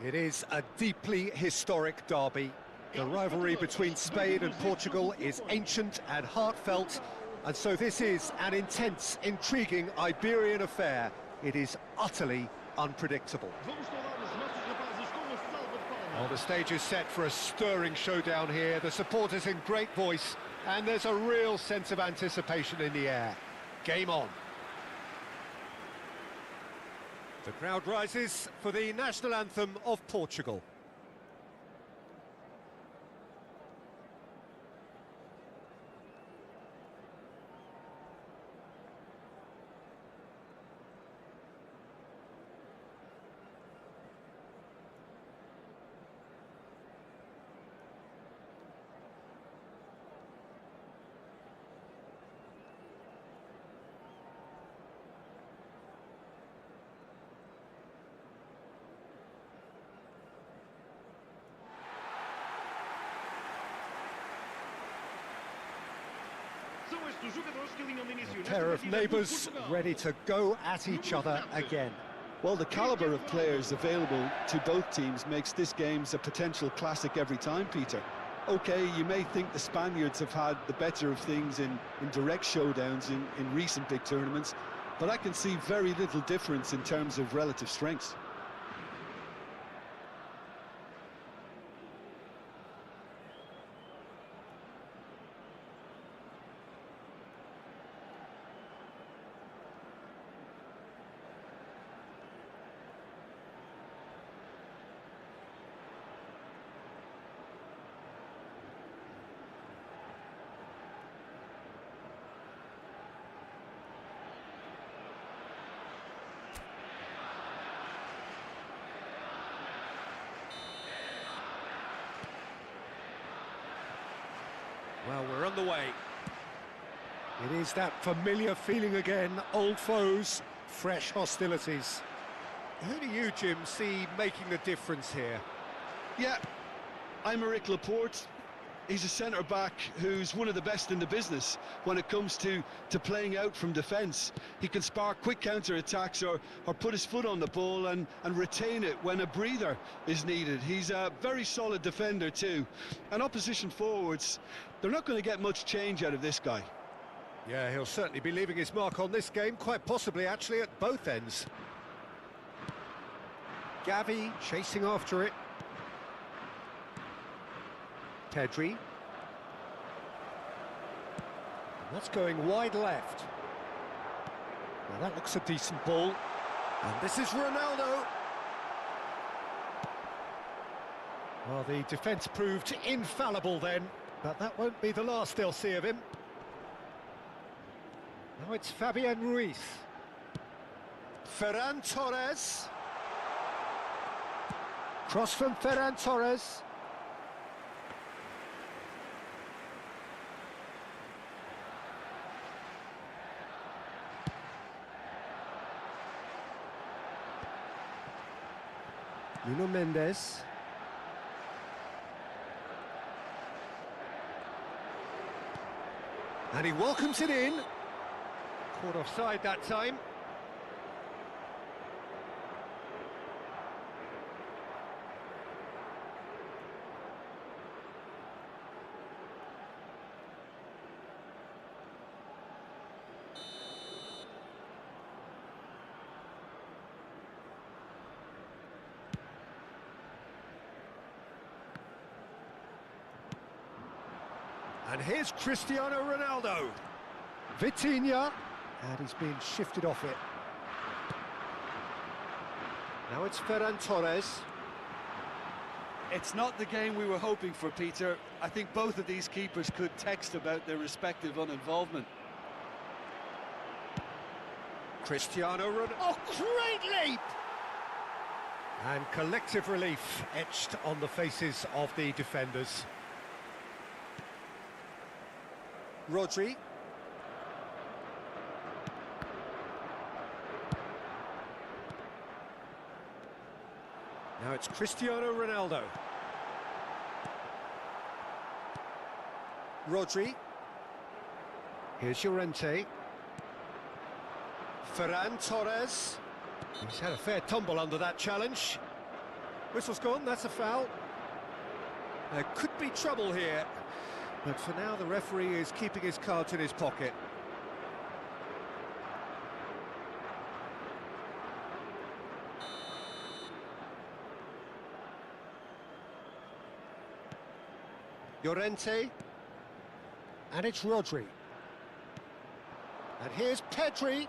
It is a deeply historic derby. The rivalry between Spain and Portugal is ancient and heartfelt, and so this is an intense, intriguing Iberian affair. It is utterly unpredictable. Well, the stage is set for a stirring showdown here. The supporters in great voice, and there's a real sense of anticipation in the air. Game on. The crowd rises for the national anthem of Portugal. A pair of neighbours ready to go at each other again. Well, the calibre of players available to both teams makes this game a potential classic every time, Peter. OK, you may think the Spaniards have had the better of things in direct showdowns in recent big tournaments, but I can see very little difference in terms of relative strengths. Well, we're on the way. It is that familiar feeling again, old foes, fresh hostilities. Who do you, Jim, see making the difference here? Yeah, I'm Aymeric Laporte. He's a centre-back who's one of the best in the business when it comes to playing out from defence. He can spark quick counter-attacks or put his foot on the ball and retain it when a breather is needed. He's a very solid defender too. And opposition forwards, they're not going to get much change out of this guy. Yeah, he'll certainly be leaving his mark on this game, quite possibly actually at both ends. Gavi chasing after it. Pedri. That's going wide left. Now that looks a decent ball. And this is Ronaldo. Well, the defence proved infallible then, but that won't be the last they'll see of him. Now it's Fabian Ruiz. Ferran Torres. Cross from Ferran Torres. Nuno Mendes. And he welcomes it in. Caught offside that time. And here's Cristiano Ronaldo. Vitinha. And he's being shifted off it. Now it's Ferran Torres. It's not the game we were hoping for, Peter. I think both of these keepers could text about their respective uninvolvement. Cristiano Ronaldo. Oh, great leap! And collective relief etched on the faces of the defenders. Rodri. Now it's Cristiano Ronaldo. Rodri. Here's Llorente. Ferran Torres. He's had a fair tumble under that challenge. Whistle's gone, that's a foul. There could be trouble here, but for now the referee is keeping his cards in his pocket. Llorente, and it's Rodri. And here's Pedri.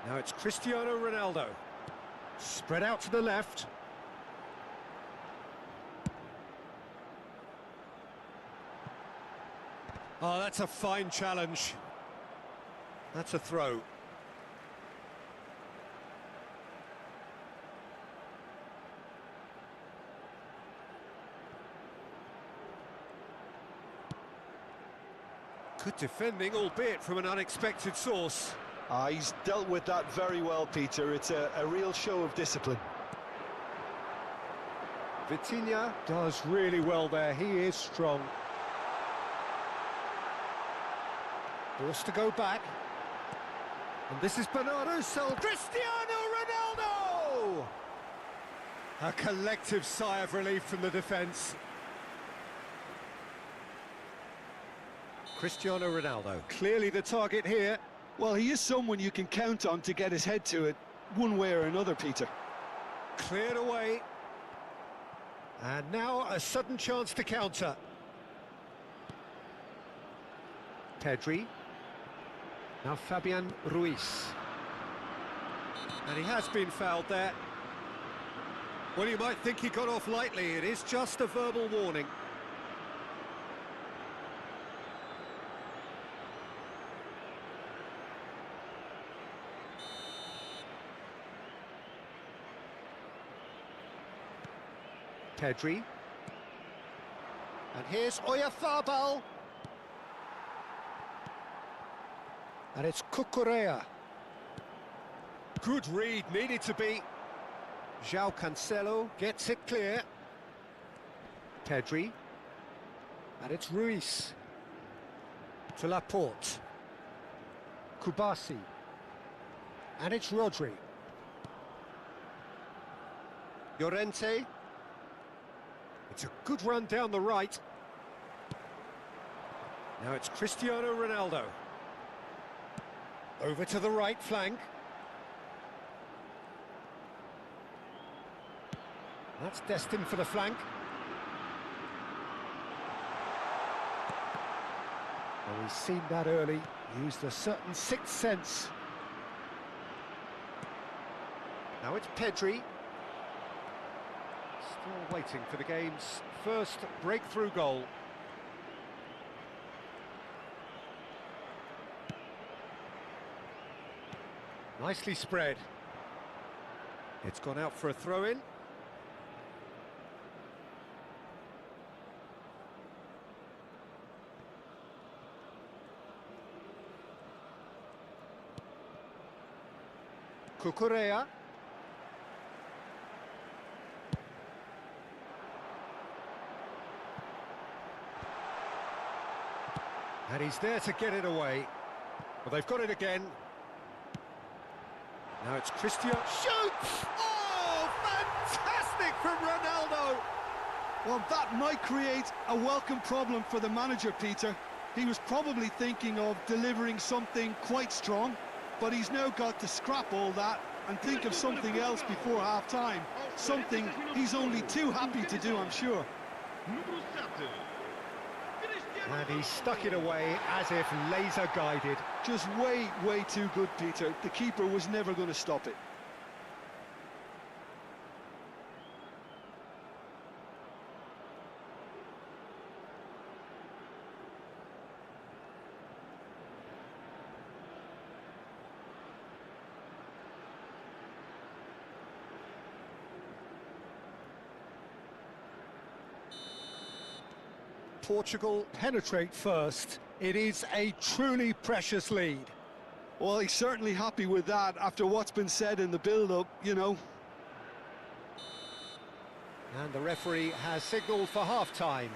Now it's Cristiano Ronaldo. Spread out to the left. Oh, that's a fine challenge. That's a throw. Good defending, albeit from an unexpected source. He's dealt with that very well, Peter. It's a real show of discipline. Vitinha does really well there. He is strong. Forced to go back. And this is Bernardo Silva. Cristiano Ronaldo! A collective sigh of relief from the defence. Cristiano Ronaldo, clearly the target here. Well, he is someone you can count on to get his head to it, one way or another, Peter. Cleared away. And now a sudden chance to counter. Pedri. Now Fabian Ruiz. And he has been fouled there. Well, you might think he got off lightly. It is just a verbal warning. Pedri. And here's Oyarzabal. And it's Cucurella. Good read, needed to be. João Cancelo gets it clear. Pedri. And it's Ruiz. To Laporte. Kubasi. And it's Rodri. Llorente. It's a good run down the right. Now it's Cristiano Ronaldo. Over to the right flank. That's destined for the flank. Well, we've seen that early. Used a certain sixth sense. Now it's Pedri. Still waiting for the game's first breakthrough goal. Nicely spread. It's gone out for a throw-in. Cucurella. And he's there to get it away. Well, they've got it again. Now it's Cristiano. Shoots! Oh, fantastic from Ronaldo! Well, that might create a welcome problem for the manager, Peter. He was probably thinking of delivering something quite strong, but he's now got to scrap all that and think of something else before half-time. Something he's only too happy to do, I'm sure. And he stuck it away as if laser-guided. Just way, way too good, Peter. The keeper was never going to stop it. Portugal penetrate first. It is a truly precious lead. Well, he's certainly happy with that after what's been said in the build-up, you know. And the referee has signalled for half-time.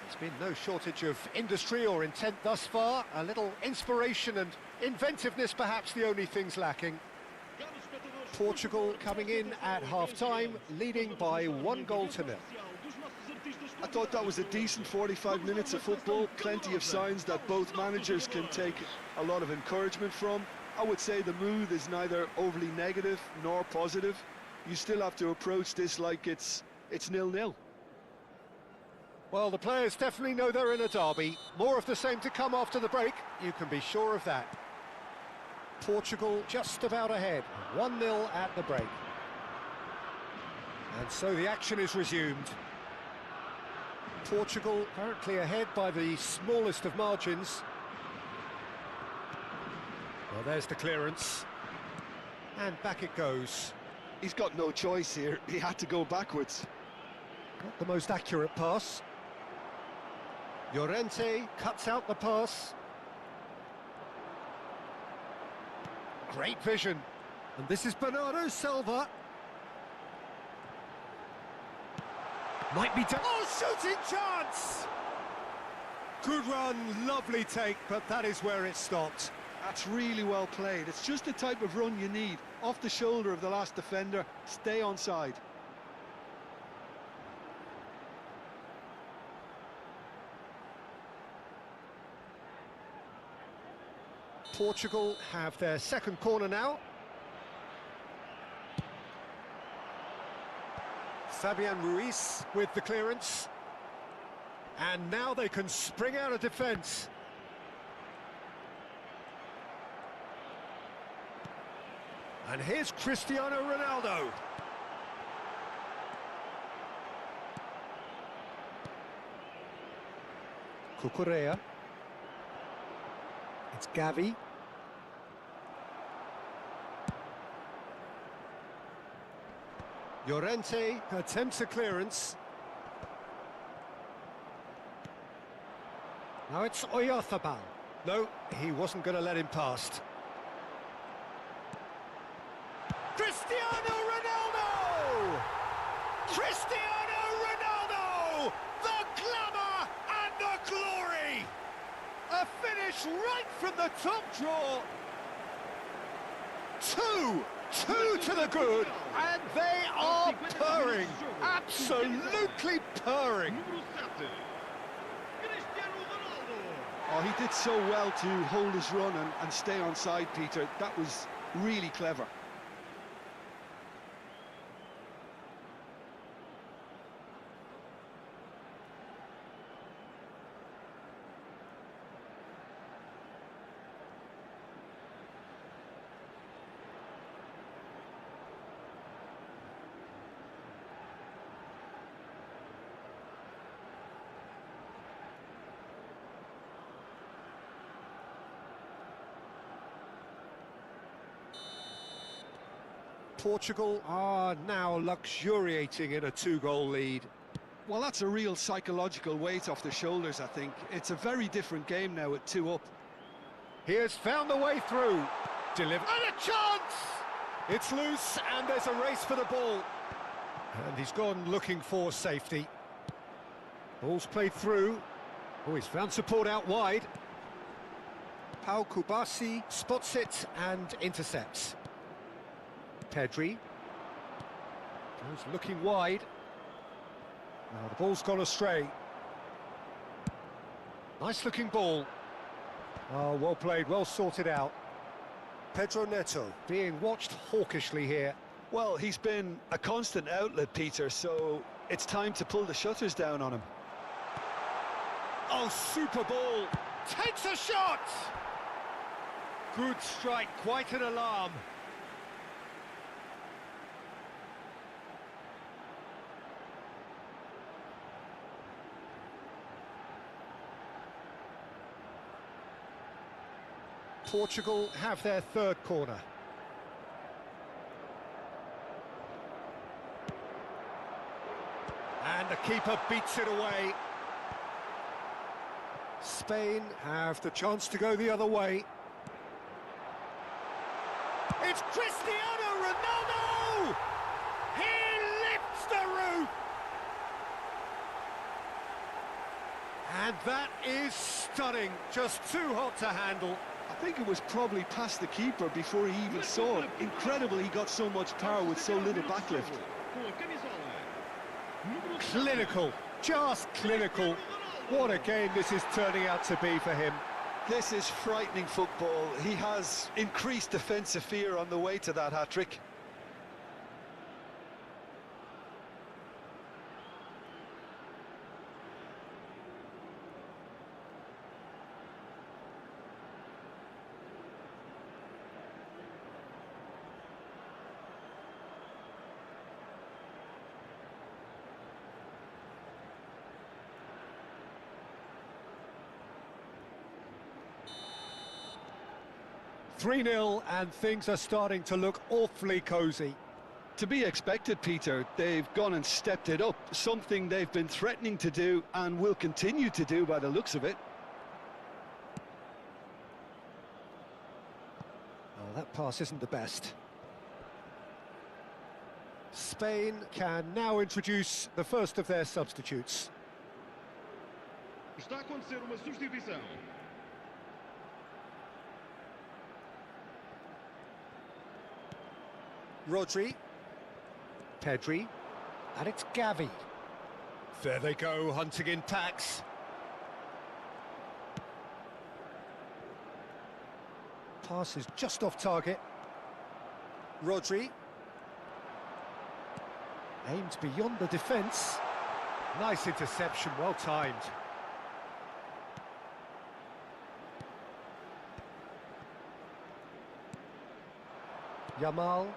There's been no shortage of industry or intent thus far. A little inspiration and inventiveness, perhaps the only things lacking. Portugal coming in at half-time, leading by 1-0. I thought that was a decent 45 minutes of football. Plenty of signs that both managers can take a lot of encouragement from. I would say the mood is neither overly negative nor positive. You still have to approach this like it's 0-0. Well, the players definitely know they're in a derby. More of the same to come after the break, you can be sure of that. Portugal just about ahead, 1-0 at the break. And so the action is resumed. Portugal currently ahead by the smallest of margins. Well, there's the clearance. And back it goes. He's got no choice here. He had to go backwards. Not the most accurate pass. Llorente cuts out the pass. Great vision. And this is Bernardo Silva. Might be done. Oh, shooting chance! Good run, lovely take, but that is where it stopped. That's really well played. It's just the type of run you need. Off the shoulder of the last defender, stay onside. Portugal have their second corner now. Fabian Ruiz with the clearance. And now they can spring out of defence. And here's Cristiano Ronaldo. Cucurella. It's Gavi. Llorente attempts a clearance. Now it's Oyarzabal. No, he wasn't going to let him past. Cristiano Ronaldo! Cristiano Ronaldo! The glamour and the glory! A finish right from the top draw. Two to the good, and they are purring, absolutely purring. Oh, he did so well to hold his run and stay onside, Peter. That was really clever. Portugal are now luxuriating in a 2-goal lead. Well, that's a real psychological weight off the shoulders, I think. It's a very different game now at 2 up. He has found the way through. Deliver. And a chance! It's loose, and there's a race for the ball. And he's gone looking for safety. Ball's played through. Oh, he's found support out wide. Pau Kubasi spots it and intercepts. Pedri goes looking wide. Now the ball's gone astray. Nice looking ball. Oh, well played, well sorted out. Pedro Neto being watched hawkishly here. Well, he's been a constant outlet, Peter, so it's time to pull the shutters down on him. Oh, super ball. Takes a shot. Good strike, quite an alarm. Portugal have their third corner. And the keeper beats it away. Spain have the chance to go the other way. It's Cristiano Ronaldo! He lifts the roof! And that is stunning, just too hot to handle. I think it was probably past the keeper before he even saw it. Incredible he got so much power with so little backlift. Clinical, just clinical. What a game this is turning out to be for him. This is frightening football. He has increased defensive fear on the way to that hat-trick. "3-0 and things are starting to look awfully cosy. To be expected, Peter. They've gone and stepped it up, something they've been threatening to do and will continue to do by the looks of it. Oh, that pass isn't the best. Spain can now introduce the first of their substitutes. Está a acontecer uma substituição. Rodri, Pedri, and it's Gavi. There they go, hunting in packs. Pass is just off target. Rodri. Aimed beyond the defence. Nice interception, well timed. Yamal.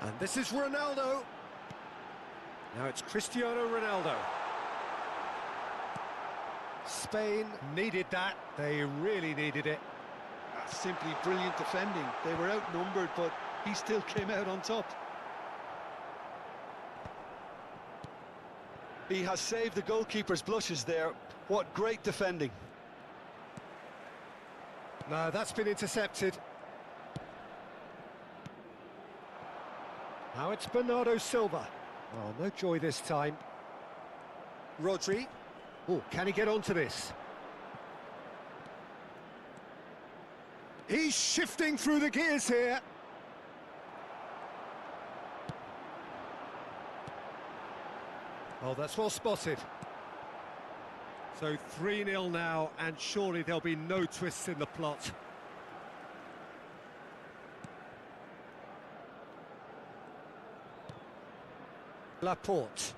And this is Ronaldo. Now it's Cristiano Ronaldo. Spain needed that. They really needed it. That's simply brilliant defending. They were outnumbered, but he still came out on top. He has saved the goalkeeper's blushes there. What great defending. No, that's been intercepted. Now it's Bernardo Silva. Oh, no joy this time. Rodri. Oh, can he get onto this? He's shifting through the gears here. Oh, that's well spotted. So 3-0 now, and surely there'll be no twists in the plot. Laporte.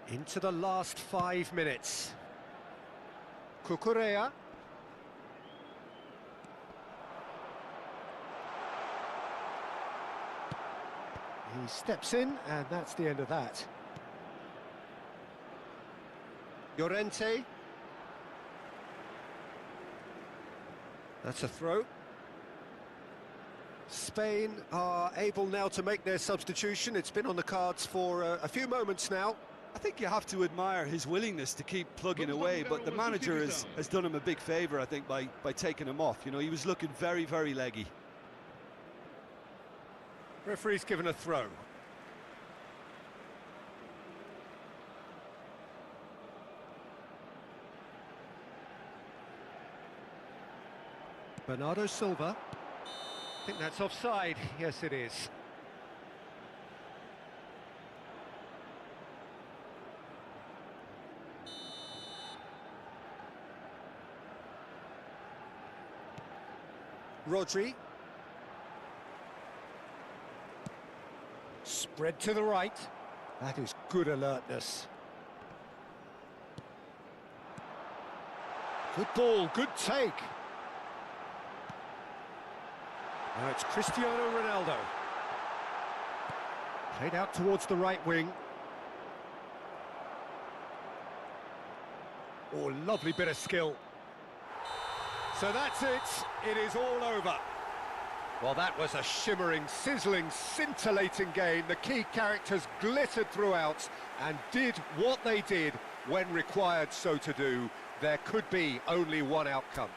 Into the last 5 minutes. Cucurella. He steps in, and that's the end of that. Llorente. That's a throw. Spain are able now to make their substitution. It's been on the cards for a few moments now. I think you have to admire his willingness to keep plugging away, but the manager has done him a big favour, I think, by taking him off. You know, he was looking very, very leggy. Referee's given a throw. Bernardo Silva. I think that's offside. Yes, it is. Rodri. Spread to the right. That is good alertness. Good ball, good take. Now it's Cristiano Ronaldo. Played out towards the right wing. Oh, lovely bit of skill. So that's it. It is all over. Well, that was a shimmering, sizzling, scintillating game. The key characters glittered throughout and did what they did when required so to do. There could be only one outcome.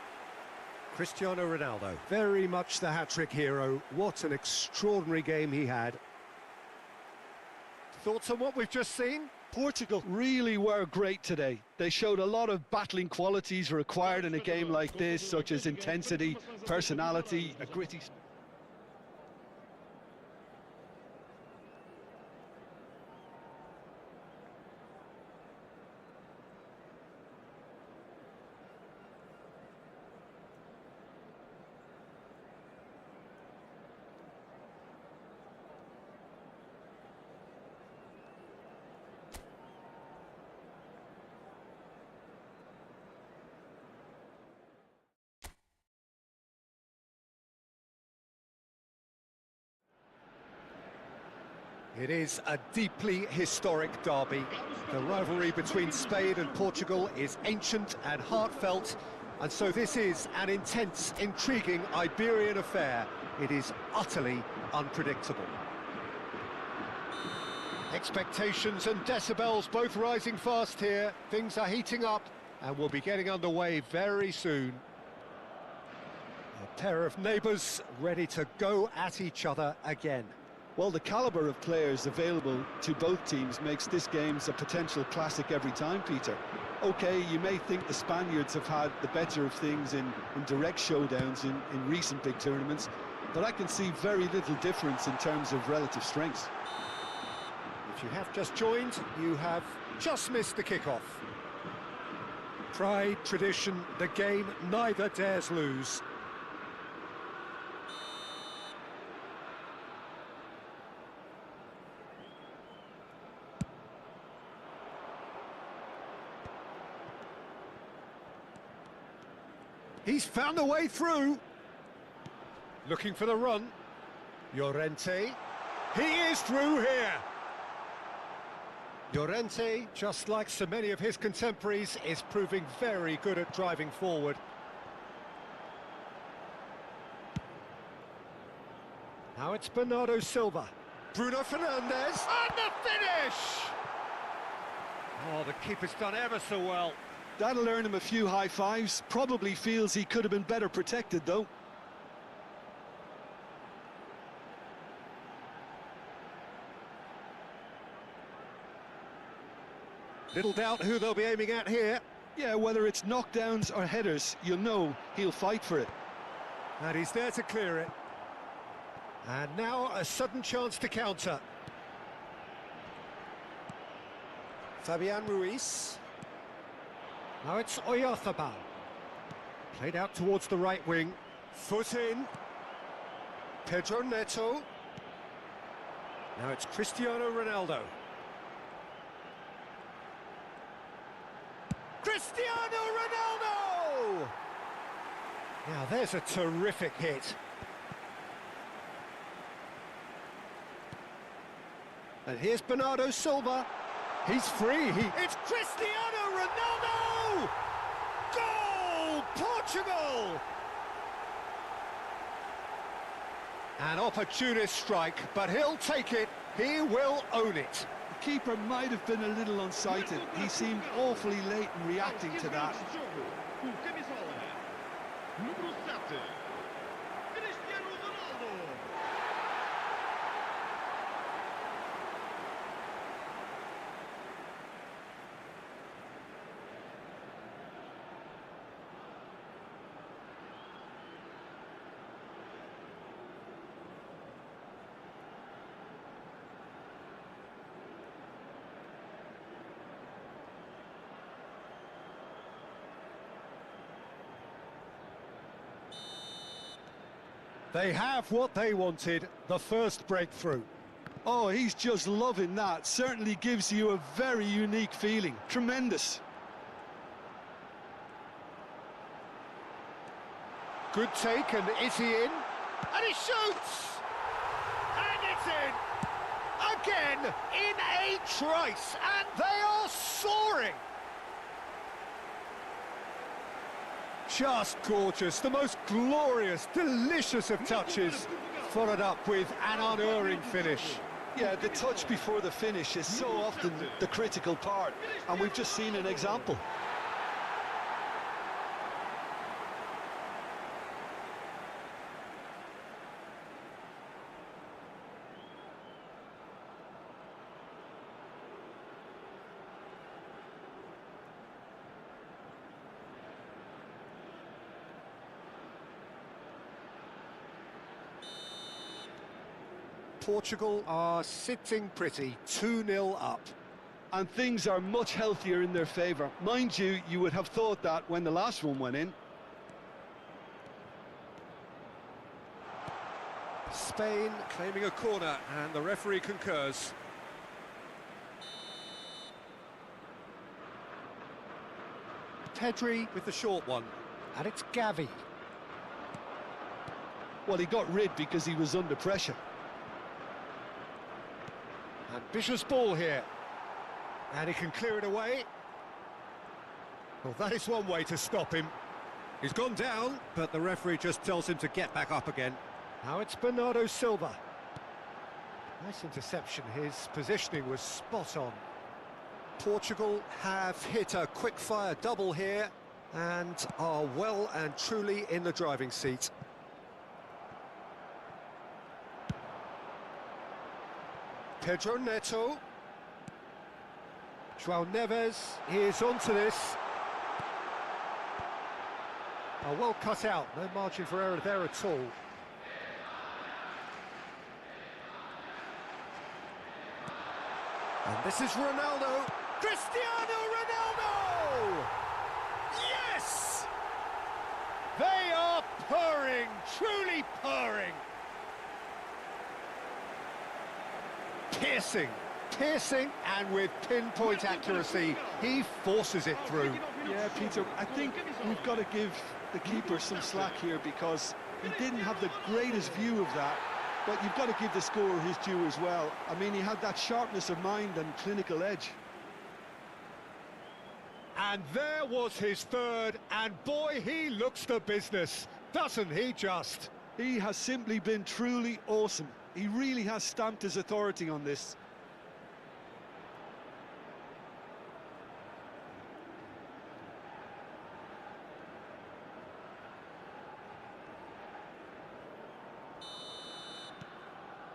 Cristiano Ronaldo, very much the hat-trick hero. What an extraordinary game he had. Thoughts on what we've just seen? Portugal really were great today. They showed a lot of battling qualities required in a game like this, such as intensity, personality, a gritty... It is a deeply historic derby. The rivalry between Spain and Portugal is ancient and heartfelt, and so this is an intense, intriguing Iberian affair. It is utterly unpredictable. Expectations and decibels both rising fast here. Things are heating up, and we'll be getting underway very soon. A pair of neighbours ready to go at each other again. Well, the calibre of players available to both teams makes this game a potential classic every time, Peter. OK, you may think the Spaniards have had the better of things in direct showdowns in recent big tournaments, but I can see very little difference in terms of relative strengths. If you have just joined, you have just missed the kickoff. Pride, tradition, the game neither dares lose. He's found a way through. Looking for the run. Llorente. He is through here. Llorente, just like so many of his contemporaries, is proving very good at driving forward. Now it's Bernardo Silva. Bruno Fernandes. And the finish! Oh, the keeper's done ever so well. That'll earn him a few high fives. Probably feels he could have been better protected, though. Little doubt who they'll be aiming at here. Yeah, whether it's knockdowns or headers, you'll know he'll fight for it. And he's there to clear it. And now a sudden chance to counter. Fabian Ruiz. Now it's Oyarzabal. Played out towards the right wing. Foot in. Pedro Neto. Now it's Cristiano Ronaldo. Cristiano Ronaldo! Now there's a terrific hit. And here's Bernardo Silva. He's free. It's Cristiano Ronaldo! Goal! Portugal! An opportunist strike, but he'll take it. He will own it. The keeper might have been a little unsighted. He seemed awfully late in reacting to that. They have what they wanted, the first breakthrough. Oh, he's just loving that. Certainly gives you a very unique feeling. Tremendous. Good take, and is he in? And he shoots! And it's in! Again, in a trice, and they are soaring! Just gorgeous, the most glorious, delicious of touches, followed up with an unerring finish. Yeah, the touch before the finish is so often the critical part, and we've just seen an example. Portugal are sitting pretty, 2-0 up. And things are much healthier in their favour. Mind you, you would have thought that when the last one went in. Spain claiming a corner, and the referee concurs. Pedri with the short one, and it's Gavi. Well, he got rid because he was under pressure. Ambitious ball here, and he can clear it away. Well, that is one way to stop him. He's gone down, but the referee just tells him to get back up again. Now it's Bernardo Silva. Nice interception, his positioning was spot on. Portugal have hit a quick-fire double here and are well and truly in the driving seat. Pedro Neto. João Neves is onto this. Oh, well cut out, no margin for error there at all. And this is Ronaldo. Cristiano Ronaldo! Yes! They are purring, truly purring. Piercing, and with pinpoint accuracy, he forces it through. Yeah, Peter, I think we've got to give the keeper some slack here because he didn't have the greatest view of that, but you've got to give the scorer his due as well. I mean, he had that sharpness of mind and clinical edge. And there was his third, and boy, he looks the business, doesn't he just? He has simply been truly awesome. He really has stamped his authority on this.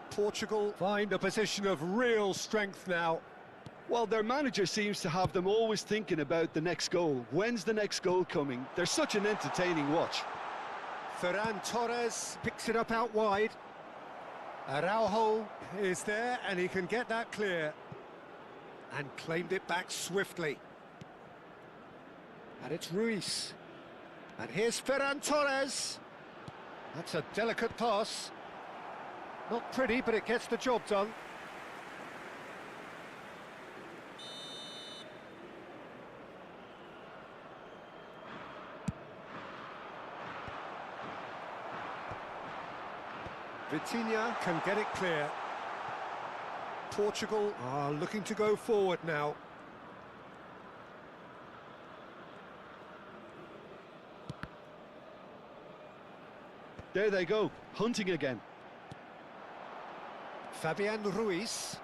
Portugal find a position of real strength now. Well, their manager seems to have them always thinking about the next goal. When's the next goal coming? They're such an entertaining watch. Ferran Torres picks it up out wide. Araujo is there, and he can get that clear. And claimed it back swiftly. And it's Ruiz. And here's Ferran Torres. That's a delicate pass. Not pretty, but it gets the job done. Vitinha can get it clear. Portugal are looking to go forward now. There they go, hunting again. Fabian Ruiz.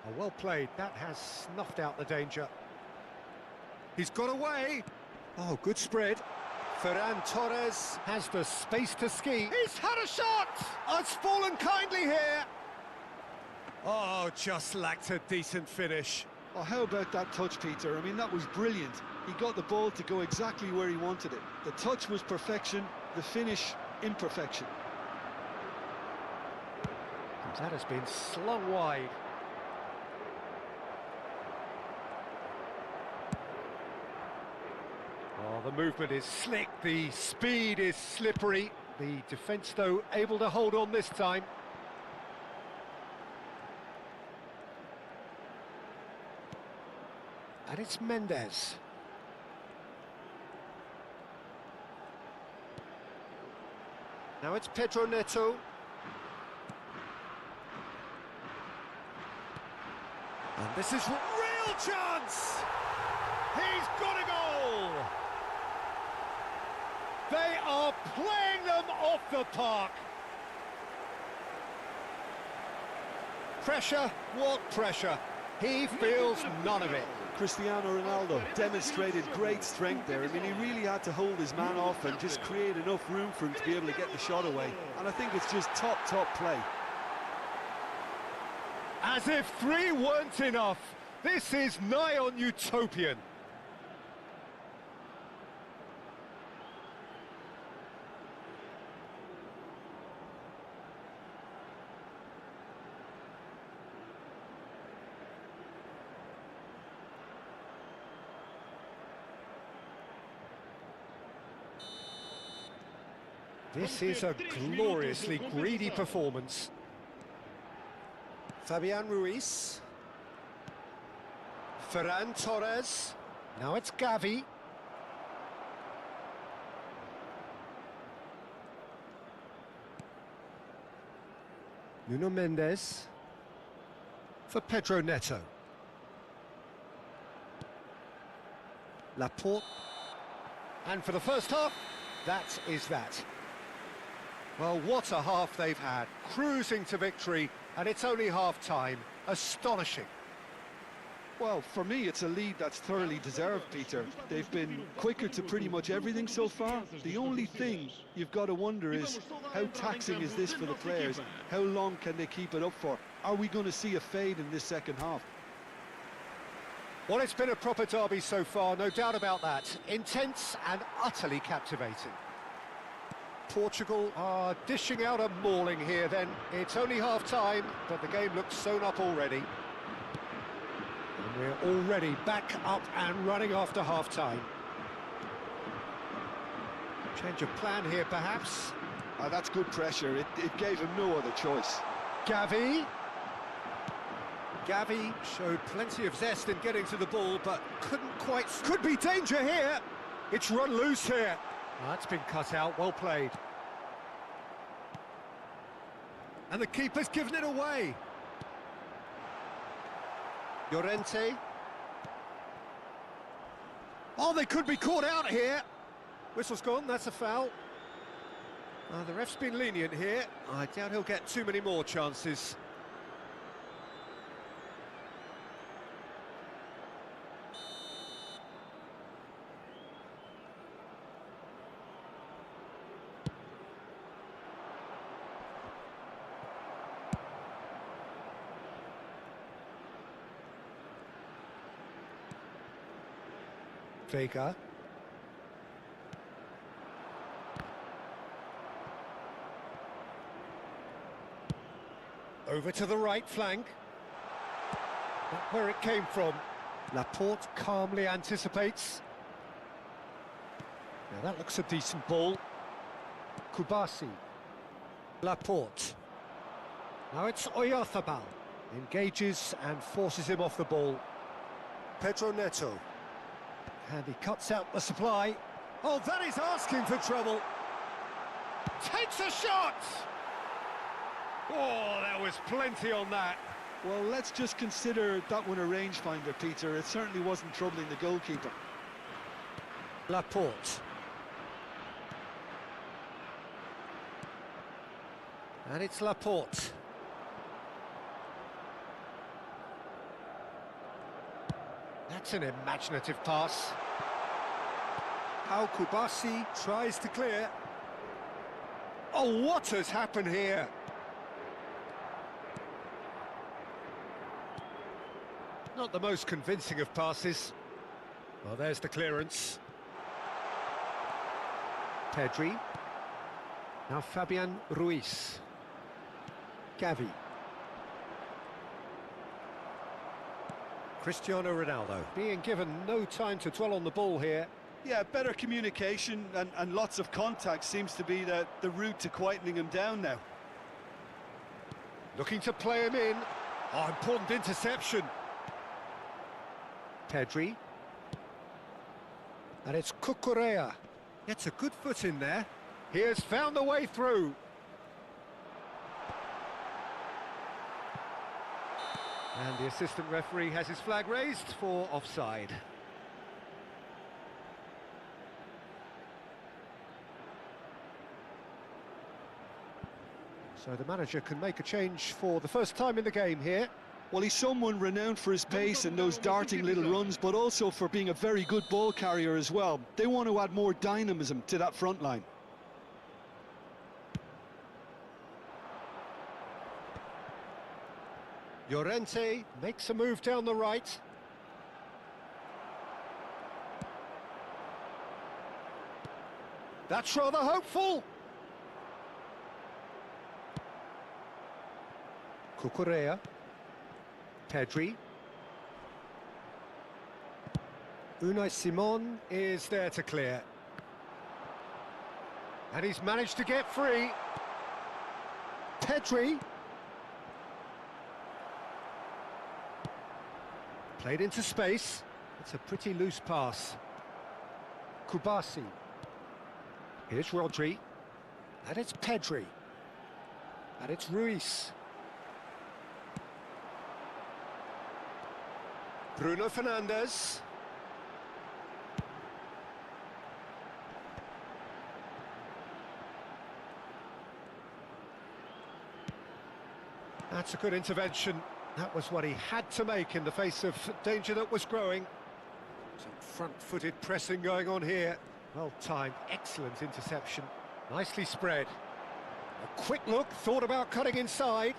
Oh, well played, that has snuffed out the danger. He's got away. Oh, good spread. Ferran Torres has the space to ski. He's had a shot! Oh, it's fallen kindly here. Oh, just lacked a decent finish. Oh, how about that touch, Peter? I mean, that was brilliant. He got the ball to go exactly where he wanted it. The touch was perfection, the finish, imperfection. That has been slung wide. Oh, the movement is slick, the speed is slippery. The defence, though, able to hold on this time. And it's Mendes. Now it's Pedro Neto. And this is real chance! He's got a goal! They are playing them off the park. Pressure, what pressure? He feels none of it. Cristiano Ronaldo demonstrated great strength there. I mean, he really had to hold his man off and just create enough room for him to be able to get the shot away. And I think it's just top play. As if 3 weren't enough, this is nigh on utopian. This is a gloriously greedy performance. Fabian Ruiz. Ferran Torres. Now it's Gavi. Nuno Mendes. For Pedro Neto. Laporte. And for the first half, that is that. Well, what a half they've had. Cruising to victory, and it's only half-time. Astonishing. Well, for me, it's a lead that's thoroughly deserved, Peter. They've been quicker to pretty much everything so far. The only thing you've got to wonder is, how taxing is this for the players? How long can they keep it up for? Are we going to see a fade in this second half? Well, it's been a proper derby so far, no doubt about that. Intense and utterly captivating. Portugal are dishing out a mauling here then. It's only half-time, but the game looks sewn up already. And we're already back up and running after half-time. Change of plan here, perhaps. That's good pressure. It gave him no other choice. Gavi. Gavi showed plenty of zest in getting to the ball, but couldn't quite... Could be danger here! It's run loose here. That's been cut out, well played. And the keeper's given it away. Llorente. Oh, they could be caught out here. Whistle's gone, that's a foul. The ref's been lenient here. I doubt he'll get too many more chances. Vega. Over to the right flank. Not where it came from. Laporte calmly anticipates. Now that looks a decent ball. Kubasi. Laporte. Now it's Oyarzabal. Engages and forces him off the ball. Pedro Neto. And he cuts out the supply. Oh, that is asking for trouble. Takes a shot! Oh, there was plenty on that. Well, let's just consider that one a rangefinder, Peter. It certainly wasn't troubling the goalkeeper. Laporte. And it's Laporte. That's an imaginative pass. How Kubasi tries to clear. Oh, what has happened here? Not the most convincing of passes. Well, there's the clearance. Pedri. Now Fabian Ruiz. Gavi. Cristiano Ronaldo being given no time to dwell on the ball here. Yeah, better communication and lots of contact seems to be the route to quietening him down now. Looking to play him in. Oh, important interception. Pedri. And it's Cucurella. Gets a good foot in there. He has found the way through. And the assistant referee has his flag raised for offside. So the manager can make a change for the first time in the game here. Well, he's someone renowned for his pace and those darting little runs, but also for being a very good ball carrier as well. They want to add more dynamism to that front line. Llorente makes a move down the right. That's rather hopeful. Cucurella. Pedri. Unai Simon is there to clear. And he's managed to get free. Pedri. Played into space. It's a pretty loose pass. Kubasi. Here's Rodri. And it's Pedri. And it's Ruiz. Bruno Fernandes. That's a good intervention. That was what he had to make in the face of danger that was growing. Some front-footed pressing going on here. Well-timed, excellent interception. Nicely spread. A quick look, thought about cutting inside.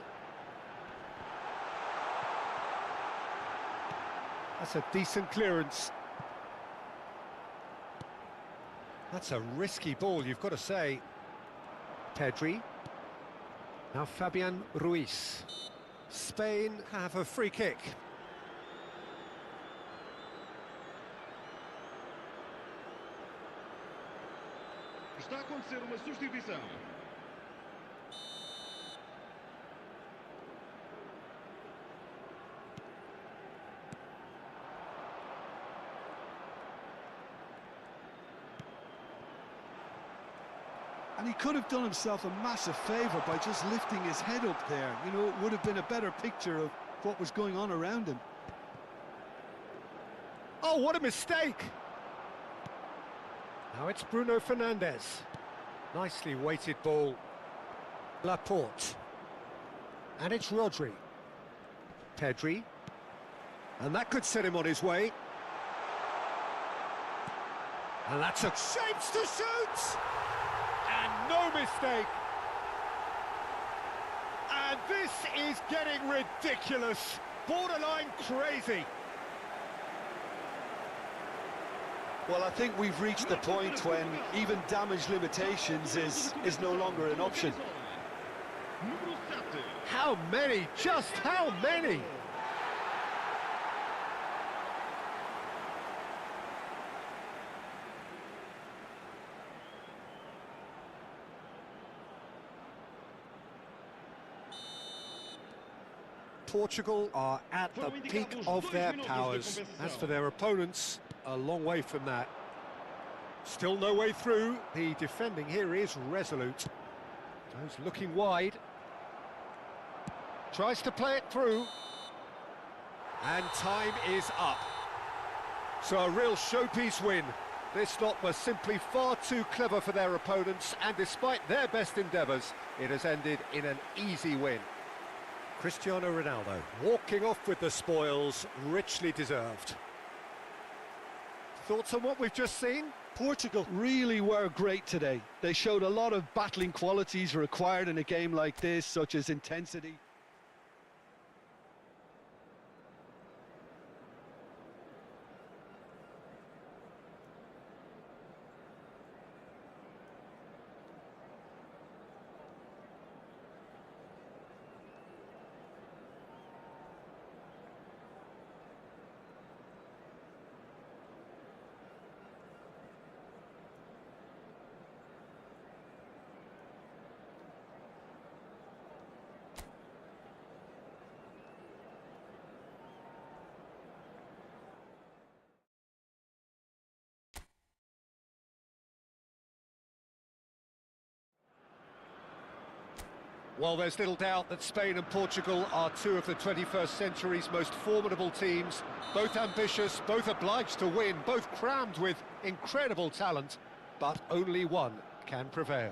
That's a decent clearance. That's a risky ball, you've got to say. Pedri. Now Fabian Ruiz. Spain have a free kick. Está a acontecer uma substituição. And he could have done himself a massive favour by just lifting his head up there. You know, it would have been a better picture of what was going on around him. Oh, what a mistake! Now it's Bruno Fernandes. Nicely weighted ball. Laporte. And it's Rodri. Pedri. And that could set him on his way. And that's a shapes to shoot! And no mistake! And this is getting ridiculous. Borderline crazy. Well, I think we've reached the point when even damage limitations is no longer an option. How many? Just how many? Portugal are at the peak of their powers. As for their opponents, a long way from that. Still no way through. The defending here is resolute. Goes looking wide. Tries to play it through. And time is up. So a real showpiece win. This lot was simply far too clever for their opponents, and despite their best endeavours, it has ended in an easy win. Cristiano Ronaldo walking off with the spoils, richly deserved. Thoughts on what we've just seen? Portugal really were great today. They showed a lot of battling qualities required in a game like this, such as intensity. Well, there's little doubt that Spain and Portugal are two of the 21st century's most formidable teams. Both ambitious, both obliged to win, both crammed with incredible talent, but only one can prevail.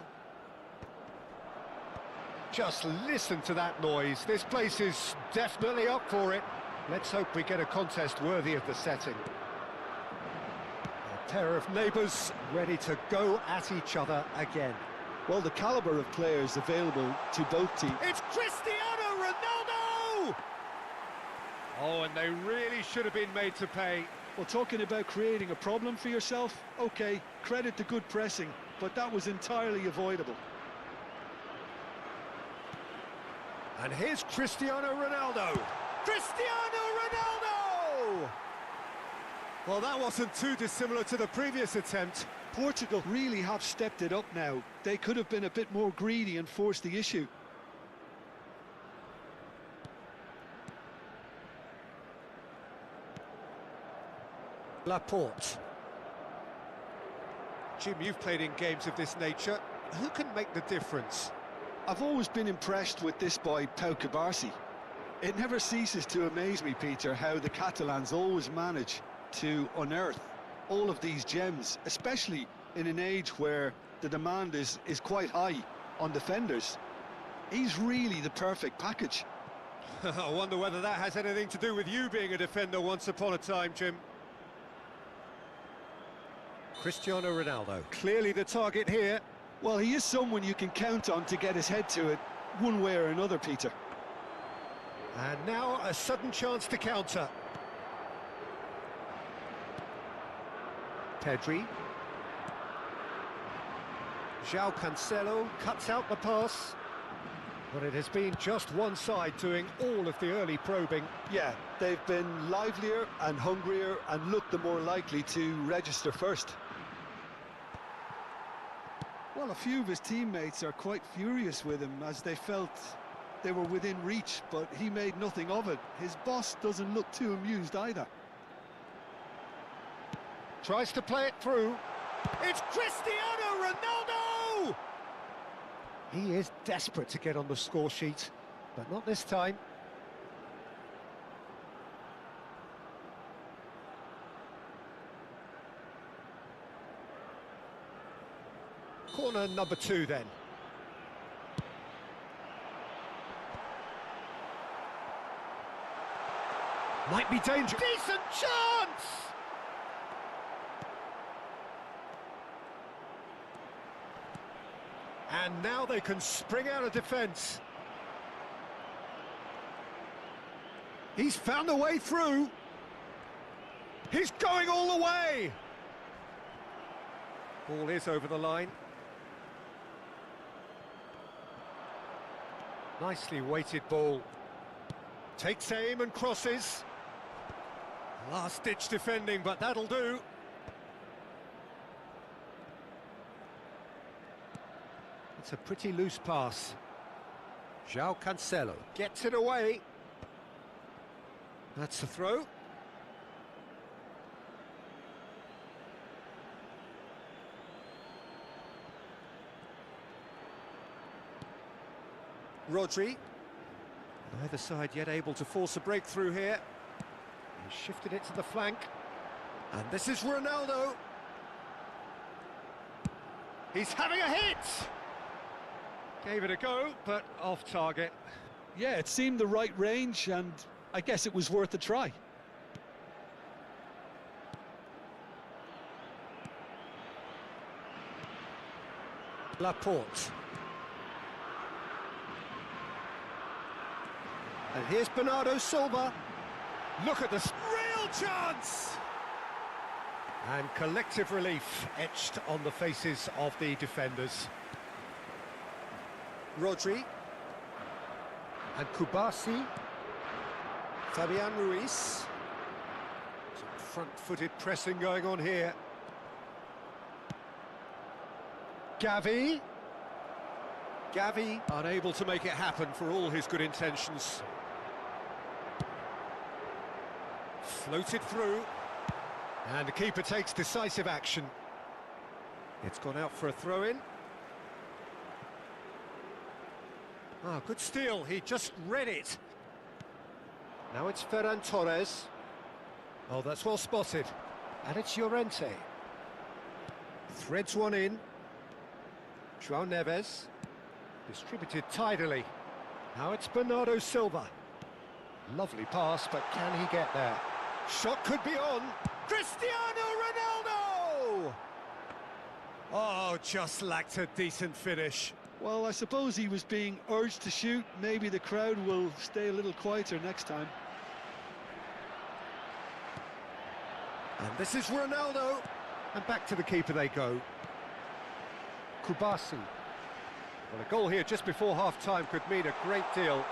Just listen to that noise. This place is definitely up for it. Let's hope we get a contest worthy of the setting. A pair of neighbours ready to go at each other again. Well, the calibre of players available to both teams. It's Cristiano Ronaldo! Oh, and they really should have been made to pay. Well, talking about creating a problem for yourself, OK, credit to good pressing, but that was entirely avoidable. And here's Cristiano Ronaldo. Cristiano Ronaldo! Well, that wasn't too dissimilar to the previous attempt. Portugal really have stepped it up now. They could have been a bit more greedy and forced the issue. Laporte. Jim, you've played in games of this nature. Who can make the difference? I've always been impressed with this boy, Pau Cubarsí. It never ceases to amaze me, Peter, how the Catalans always manage to unearth all of these gems, especially in an age where the demand is quite high on defenders. He's really the perfect package. I wonder whether that has anything to do with you being a defender once upon a time, Jim. Cristiano Ronaldo, clearly the target here. Well, he is someone you can count on to get his head to it, one way or another, Peter. And now a sudden chance to counter. Pedri. João Cancelo cuts out the pass. But it has been just one side doing all of the early probing. Yeah, they've been livelier and hungrier and looked the more likely to register first. Well, a few of his teammates are quite furious with him as they felt they were within reach, but he made nothing of it. His boss doesn't look too amused either. Tries to play it through. It's Cristiano Ronaldo! He is desperate to get on the score sheet, but not this time. Corner number 2 then. Might be dangerous. Decent chance! And now they can spring out of defence. He's found a way through. He's going all the way. Ball is over the line. Nicely weighted ball. Takes aim and crosses. Last-ditch defending, but that'll do. It's a pretty loose pass. João Cancelo gets it away. That's a throw. Rodri. Neither side yet able to force a breakthrough here. He's shifted it to the flank. And this is Ronaldo. He's having a hit! Gave it a go, but off target. Yeah, it seemed the right range, and I guess it was worth a try. Laporte. And here's Bernardo Silva. Look at this real chance! And collective relief etched on the faces of the defenders. Rodri. And Cubarsí. Fabian Ruiz. Some front-footed pressing going on here. Gavi. Gavi unable to make it happen for all his good intentions. Floated through. And the keeper takes decisive action. It's gone out for a throw-in. Ah, good steal, he just read it. Now it's Ferran Torres. Oh, that's well spotted. And it's Llorente. Threads one in. João Neves. Distributed tidily. Now it's Bernardo Silva. Lovely pass, but can he get there? Shot could be on. Cristiano Ronaldo! Oh, just lacked a decent finish. Well, I suppose he was being urged to shoot. Maybe the crowd will stay a little quieter next time. And this is Ronaldo. And back to the keeper they go. Cubarsí. Well, a goal here just before half-time could mean a great deal.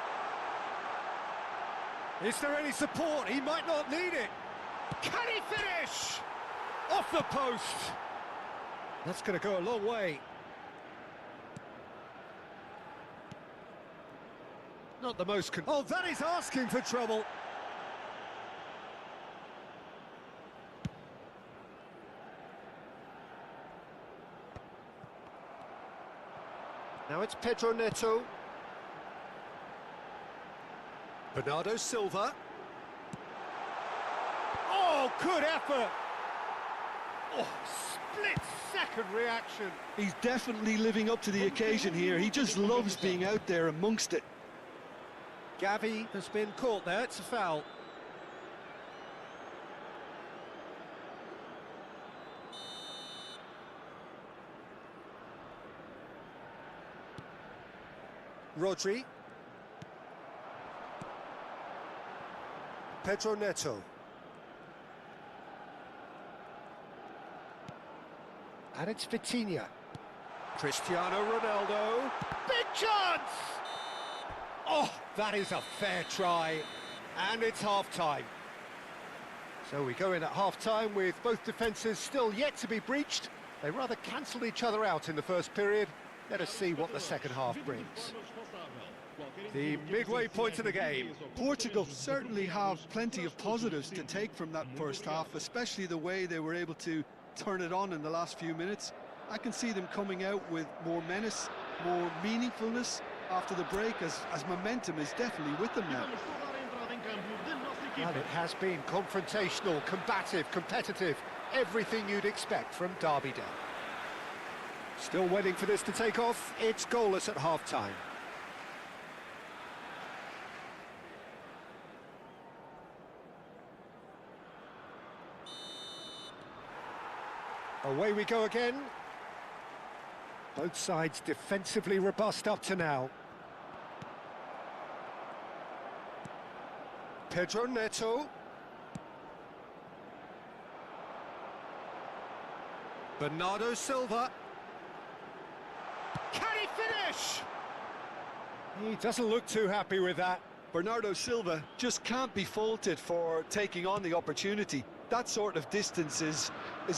Is there any support? He might not need it. Can he finish? Off the post. That's going to go a long way. Not the most... Oh, that is asking for trouble. Now it's Pedro Neto. Bernardo Silva. Oh, good effort! Oh, split-second reaction. He's definitely living up to the occasion here. He just loves being out there amongst it. Gavi has been caught there, it's a foul. Rodri. Pedro Neto. And it's Vitinha. Cristiano Ronaldo. Big chance! Oh, that is a fair try. And it's half-time. So we go in at half-time with both defences still yet to be breached. They rather cancelled each other out in the first period. Let us see what the second half brings. The midway point of the game. Portugal certainly have plenty of positives to take from that first half, especially the way they were able to turn it on in the last few minutes. I can see them coming out with more menace, more meaningfulness after the break, as momentum is definitely with them now. Well, it has been confrontational, combative, competitive, everything you'd expect from Derby Day. Still waiting for this to take off. It's goalless at half-time. Away we go again. Both sides defensively robust up to now. Pedro Neto. Bernardo Silva. Can he finish? He doesn't look too happy with that. Bernardo Silva just can't be faulted for taking on the opportunity. That sort of distance is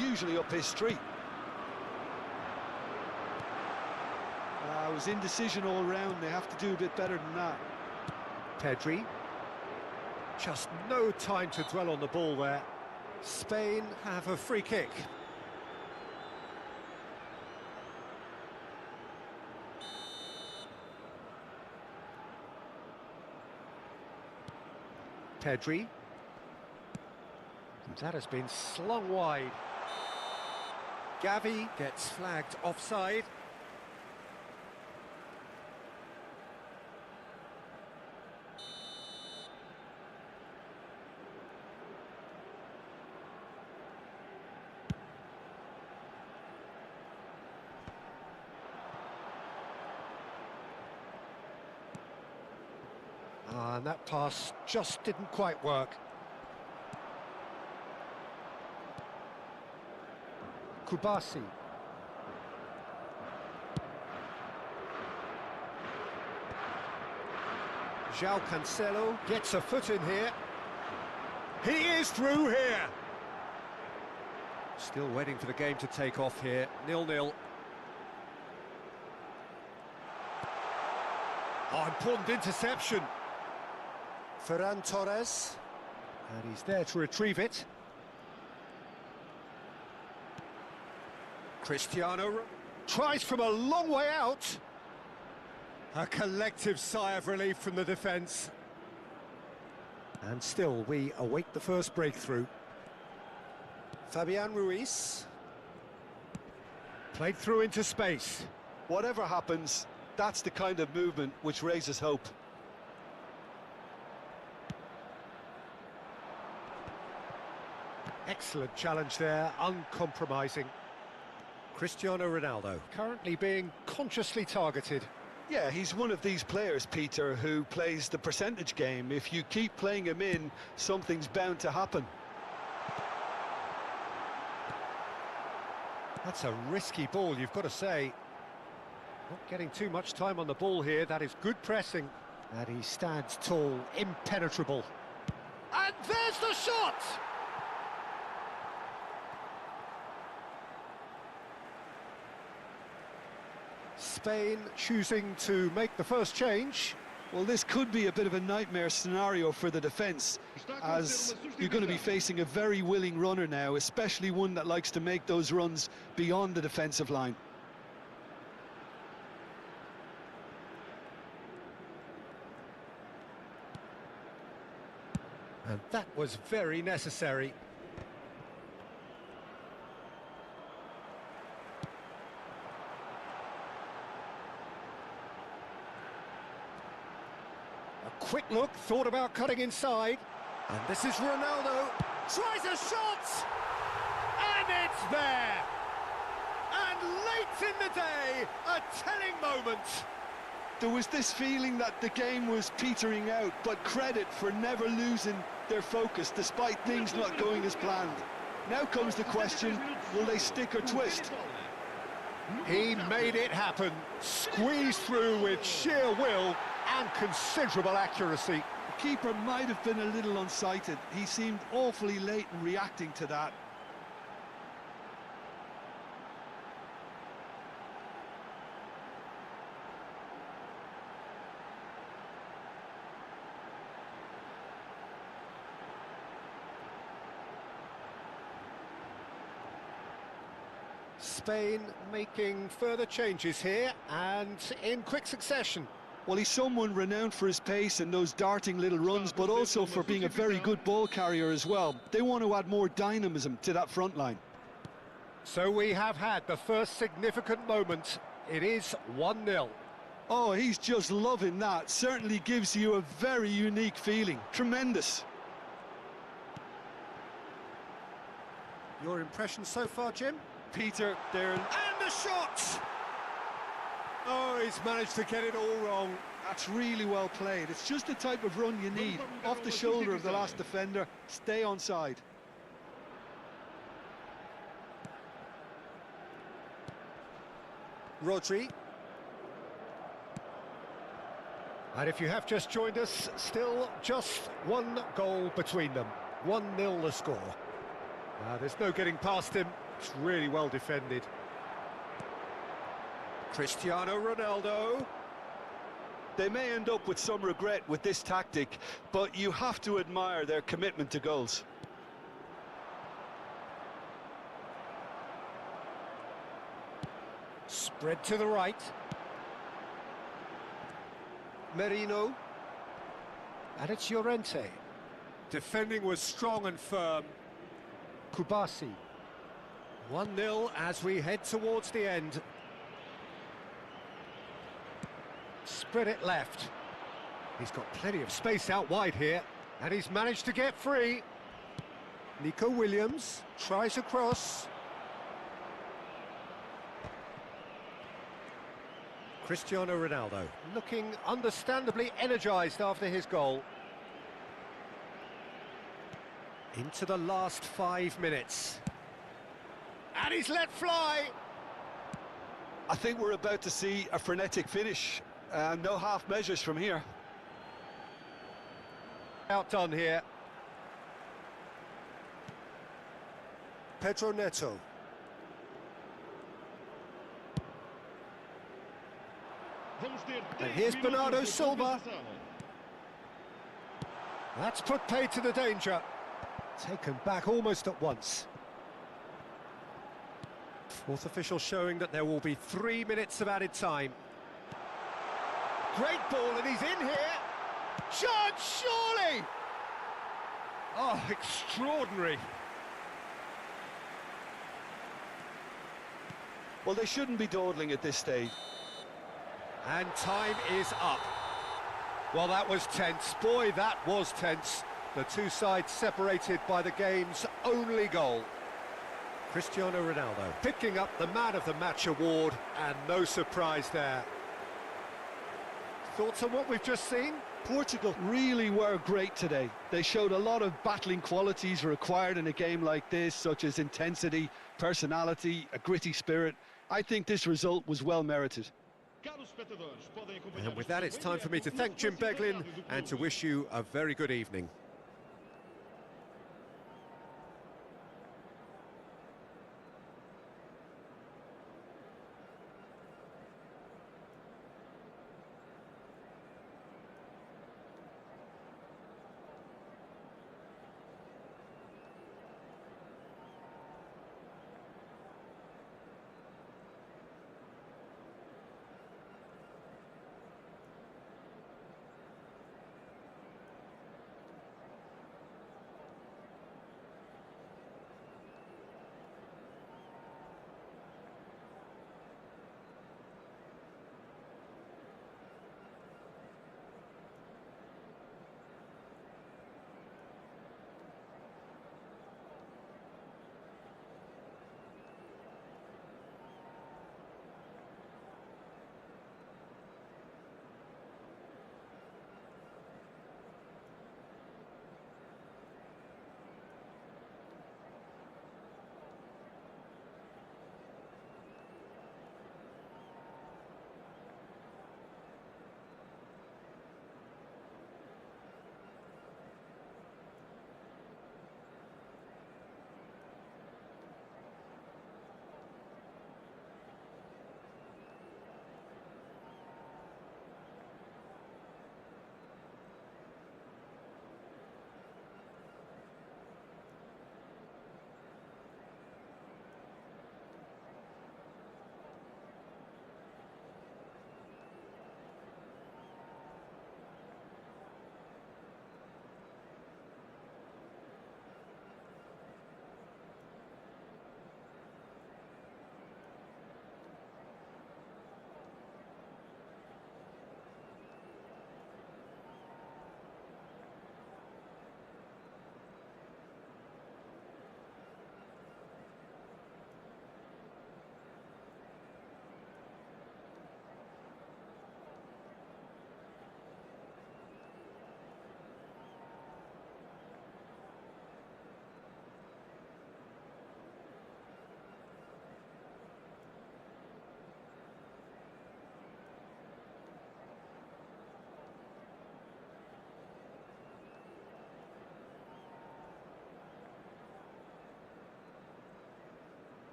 usually up his street. It was indecision all round. They have to do a bit better than that. Pedri. Just no time to dwell on the ball there. Spain have a free kick. Pedri. That has been slung wide. Gavi gets flagged offside. And that pass just didn't quite work. Kubasi. João Cancelo gets a foot in here. He is through here. Still waiting for the game to take off here. 0-0. Oh, important interception. Ferran Torres. And he's there to retrieve it. Cristiano tries from a long way out. A collective sigh of relief from the defence. And still, we await the first breakthrough. Fabian Ruiz. Played through into space. Whatever happens, that's the kind of movement which raises hope. Excellent challenge there, uncompromising. Cristiano Ronaldo, currently being consciously targeted. Yeah, he's one of these players, Peter, who plays the percentage game. If you keep playing him in, something's bound to happen. That's a risky ball, you've got to say. Not getting too much time on the ball here, that is good pressing. And he stands tall, impenetrable. And there's the shot! Spain choosing to make the first change. Well, this could be a bit of a nightmare scenario for the defence, as you're going to be facing a very willing runner now, especially one that likes to make those runs beyond the defensive line. And that was very necessary. A quick look, thought about cutting inside. And this is Ronaldo. Tries a shot! And it's there! And late in the day, a telling moment. There was this feeling that the game was petering out, but credit for never losing their focus despite things not going as planned. Now comes the question, will they stick or twist? He made it happen, squeezed through with sheer will and considerable accuracy. The keeper might have been a little unsighted. He seemed awfully late in reacting to that. Spain making further changes here and in quick succession. Well, he's someone renowned for his pace and those darting little runs, but also for being a very good ball carrier as well. They want to add more dynamism to that front line. So we have had the first significant moment. It is 1-0. Oh, he's just loving that. Certainly gives you a very unique feeling. Tremendous. Your impression so far, Jim? Peter, there. And the shot! Oh, he's managed to get it all wrong. That's really well played. It's just the type of run you need. Off the shoulder of the last defender. Stay onside. Rodri. And if you have just joined us, still just one goal between them. 1-0 the score. There's no getting past him. It's really well defended. Cristiano Ronaldo. They may end up with some regret with this tactic, but you have to admire their commitment to goals. Spread to the right. Merino. And it's Llorente. Defending was strong and firm. Kubasi. 1-0 as we head towards the end. Spread it left. He's got plenty of space out wide here, and he's managed to get free. Nico Williams tries a cross. Cristiano Ronaldo looking understandably energised after his goal. Into the last 5 minutes. And he's let fly! I think we're about to see a frenetic finish. No half measures from here. Outdone here. Pedro Neto. And here's Bernardo Silva. That's put paid to the danger. Taken back almost at once. Fourth official showing that there will be 3 minutes of added time. Great ball, and he's in here. Chance, surely! Oh, extraordinary. Well, they shouldn't be dawdling at this stage. And time is up. Well, that was tense. Boy, that was tense. The two sides separated by the game's only goal. Cristiano Ronaldo picking up the Man of the Match award, and no surprise there. Thoughts on what we've just seen? Portugal really were great today. They showed a lot of battling qualities required in a game like this, such as intensity, personality, a gritty spirit. I think this result was well merited. And with that, it's time for me to thank Jim Beglin and to wish you a very good evening.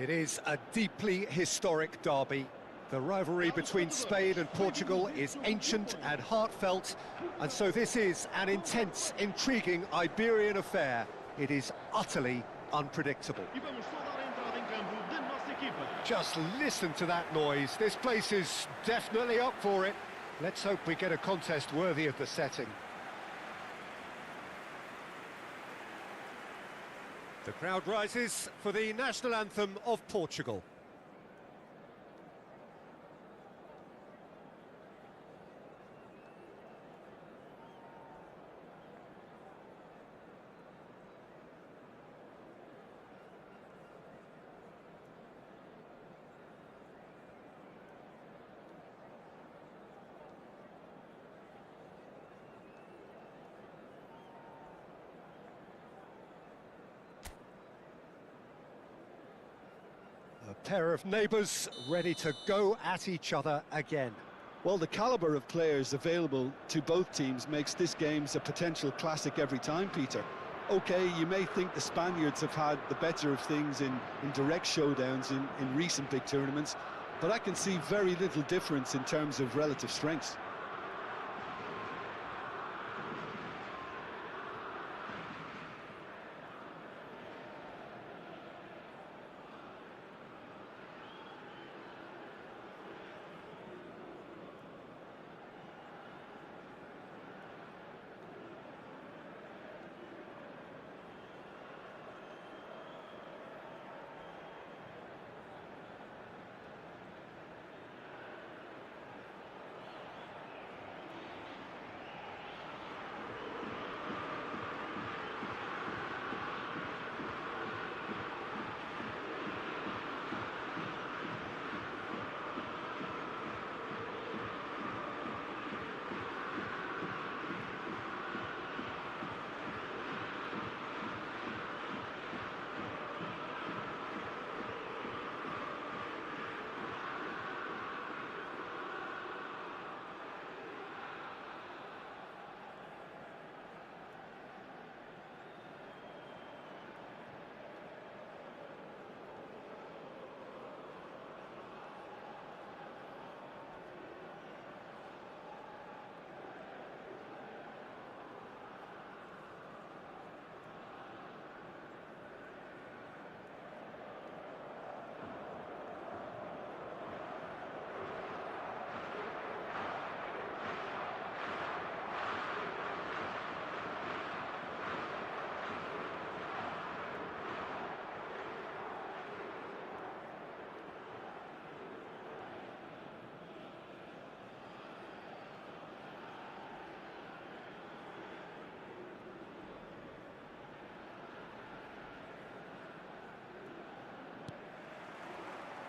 It is a deeply historic derby. The rivalry between Spain and Portugal is ancient and heartfelt, and so this is an intense, intriguing Iberian affair. It is utterly unpredictable. E vamos só dar a entrada em campo da nossa equipa. Just listen to that noise. This place is definitely up for it. Let's hope we get a contest worthy of the setting. The crowd rises for the national anthem of Portugal. A pair of neighbours ready to go at each other again. Well, the calibre of players available to both teams makes this game a potential classic every time, Peter. OK, you may think the Spaniards have had the better of things in direct showdowns in recent big tournaments, but I can see very little difference in terms of relative strengths.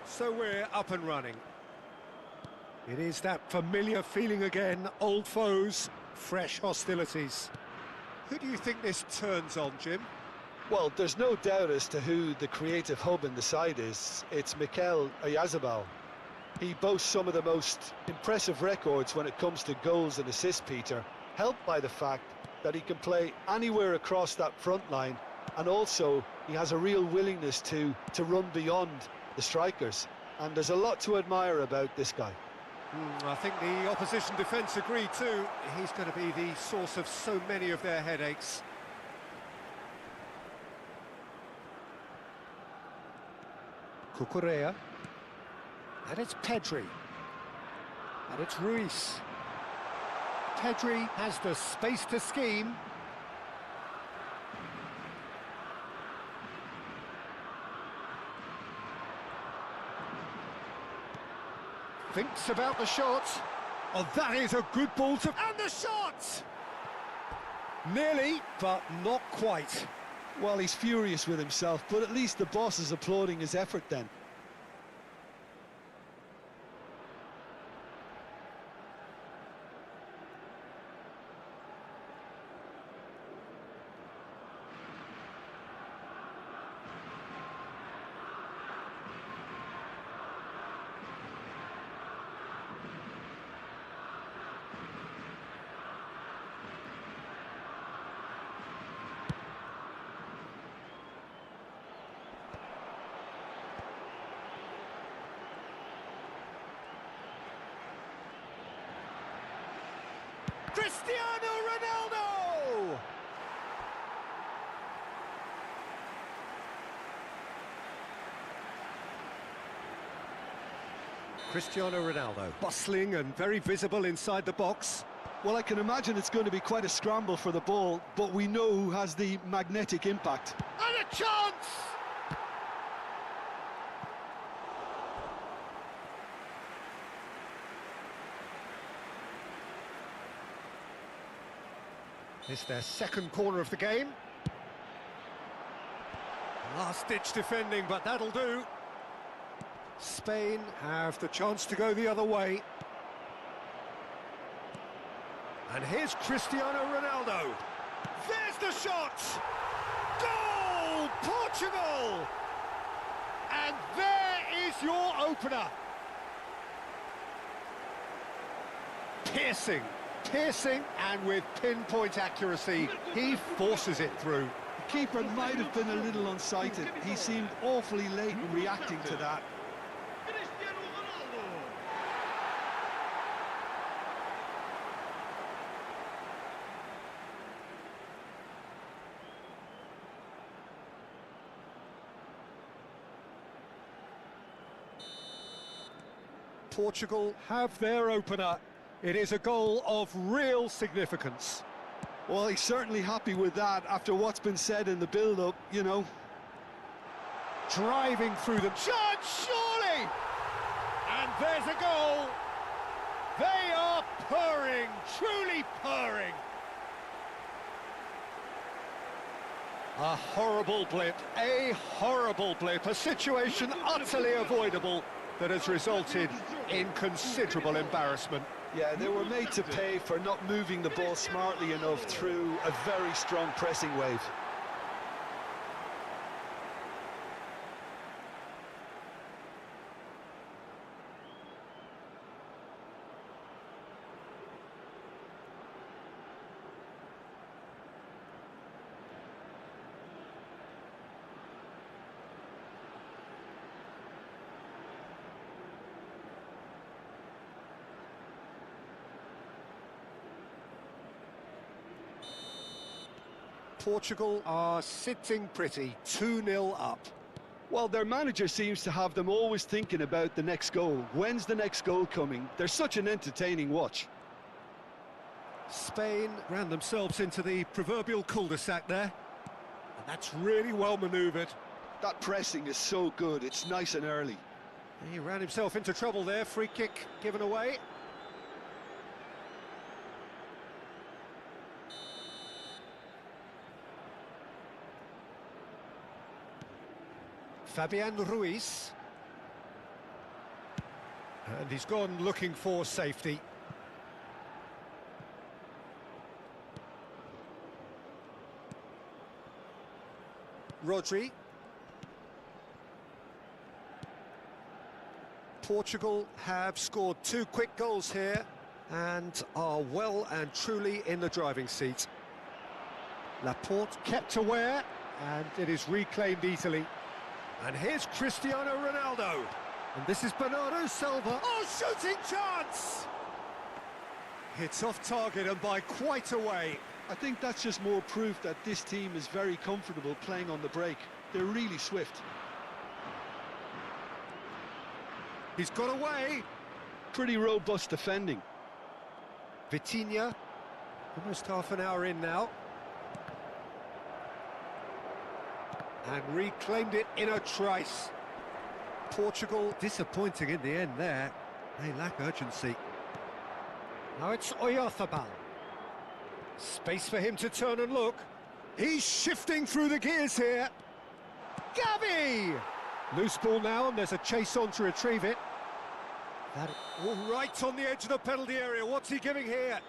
So we're up and running. It is that familiar feeling again, old foes, fresh hostilities. Who do you think this turns on, Jim? Well, there's no doubt as to who the creative hub in the side is. It's Mikel Oyarzabal. He boasts some of the most impressive records when it comes to goals and assists, Peter, helped by the fact that he can play anywhere across that front line, and also he has a real willingness to run beyond the strikers, and there's a lot to admire about this guy. I think the opposition defence agree too. He's going to be the source of so many of their headaches. Cucurella, and it's Pedri, and it's Ruiz. Pedri has the space to scheme. Thinks about the shot. Oh, that is a good ball to... And the shot! Nearly, but not quite. Well, he's furious with himself, but at least the boss is applauding his effort then. Cristiano Ronaldo, bustling and very visible inside the box. Well, I can imagine it's going to be quite a scramble for the ball, but we know who has the magnetic impact. And a chance! It's their second corner of the game. Last-ditch defending, but that'll do. Spain have the chance to go the other way. And here's Cristiano Ronaldo. There's the shot! Goal! Portugal! And there is your opener. Piercing, and with pinpoint accuracy, he forces it through. The keeper might have been a little unsighted. He seemed awfully late in reacting to that. Cristiano Ronaldo. Portugal have their opener. It is a goal of real significance. Well, he's certainly happy with that after what's been said in the build-up, you know. Driving through them. Chance, surely! And there's a goal. They are purring, truly purring. A horrible blip, a situation utterly avoidable that has resulted in considerable embarrassment. Yeah, they were made to pay for not moving the ball smartly enough through a very strong pressing wave. Portugal are sitting pretty, 2-0 up. Well, their manager seems to have them always thinking about the next goal. When's the next goal coming? They're such an entertaining watch. Spain ran themselves into the proverbial cul-de-sac there. And that's really well manoeuvred. That pressing is so good, it's nice and early. He ran himself into trouble there, free kick given away. Fabian Ruiz. And he's gone looking for safety. Rodri. Portugal have scored 2 quick goals here and are well and truly in the driving seat. Laporte kept aware, and it is reclaimed easily. And here's Cristiano Ronaldo. And this is Bernardo Silva. Oh, shooting chance! Hits off target and by quite a way. I think that's just more proof that this team is very comfortable playing on the break. They're really swift. He's got away. Pretty robust defending. Vitinha, almost half an hour in now. And reclaimed it in a trice. Portugal disappointing in the end there. They lack urgency. Now it's Oyarzabal. Space for him to turn and look. He's shifting through the gears here. Gavi! Loose ball now, and there's a chase on to retrieve it. That all right on the edge of the penalty area. What's he giving here?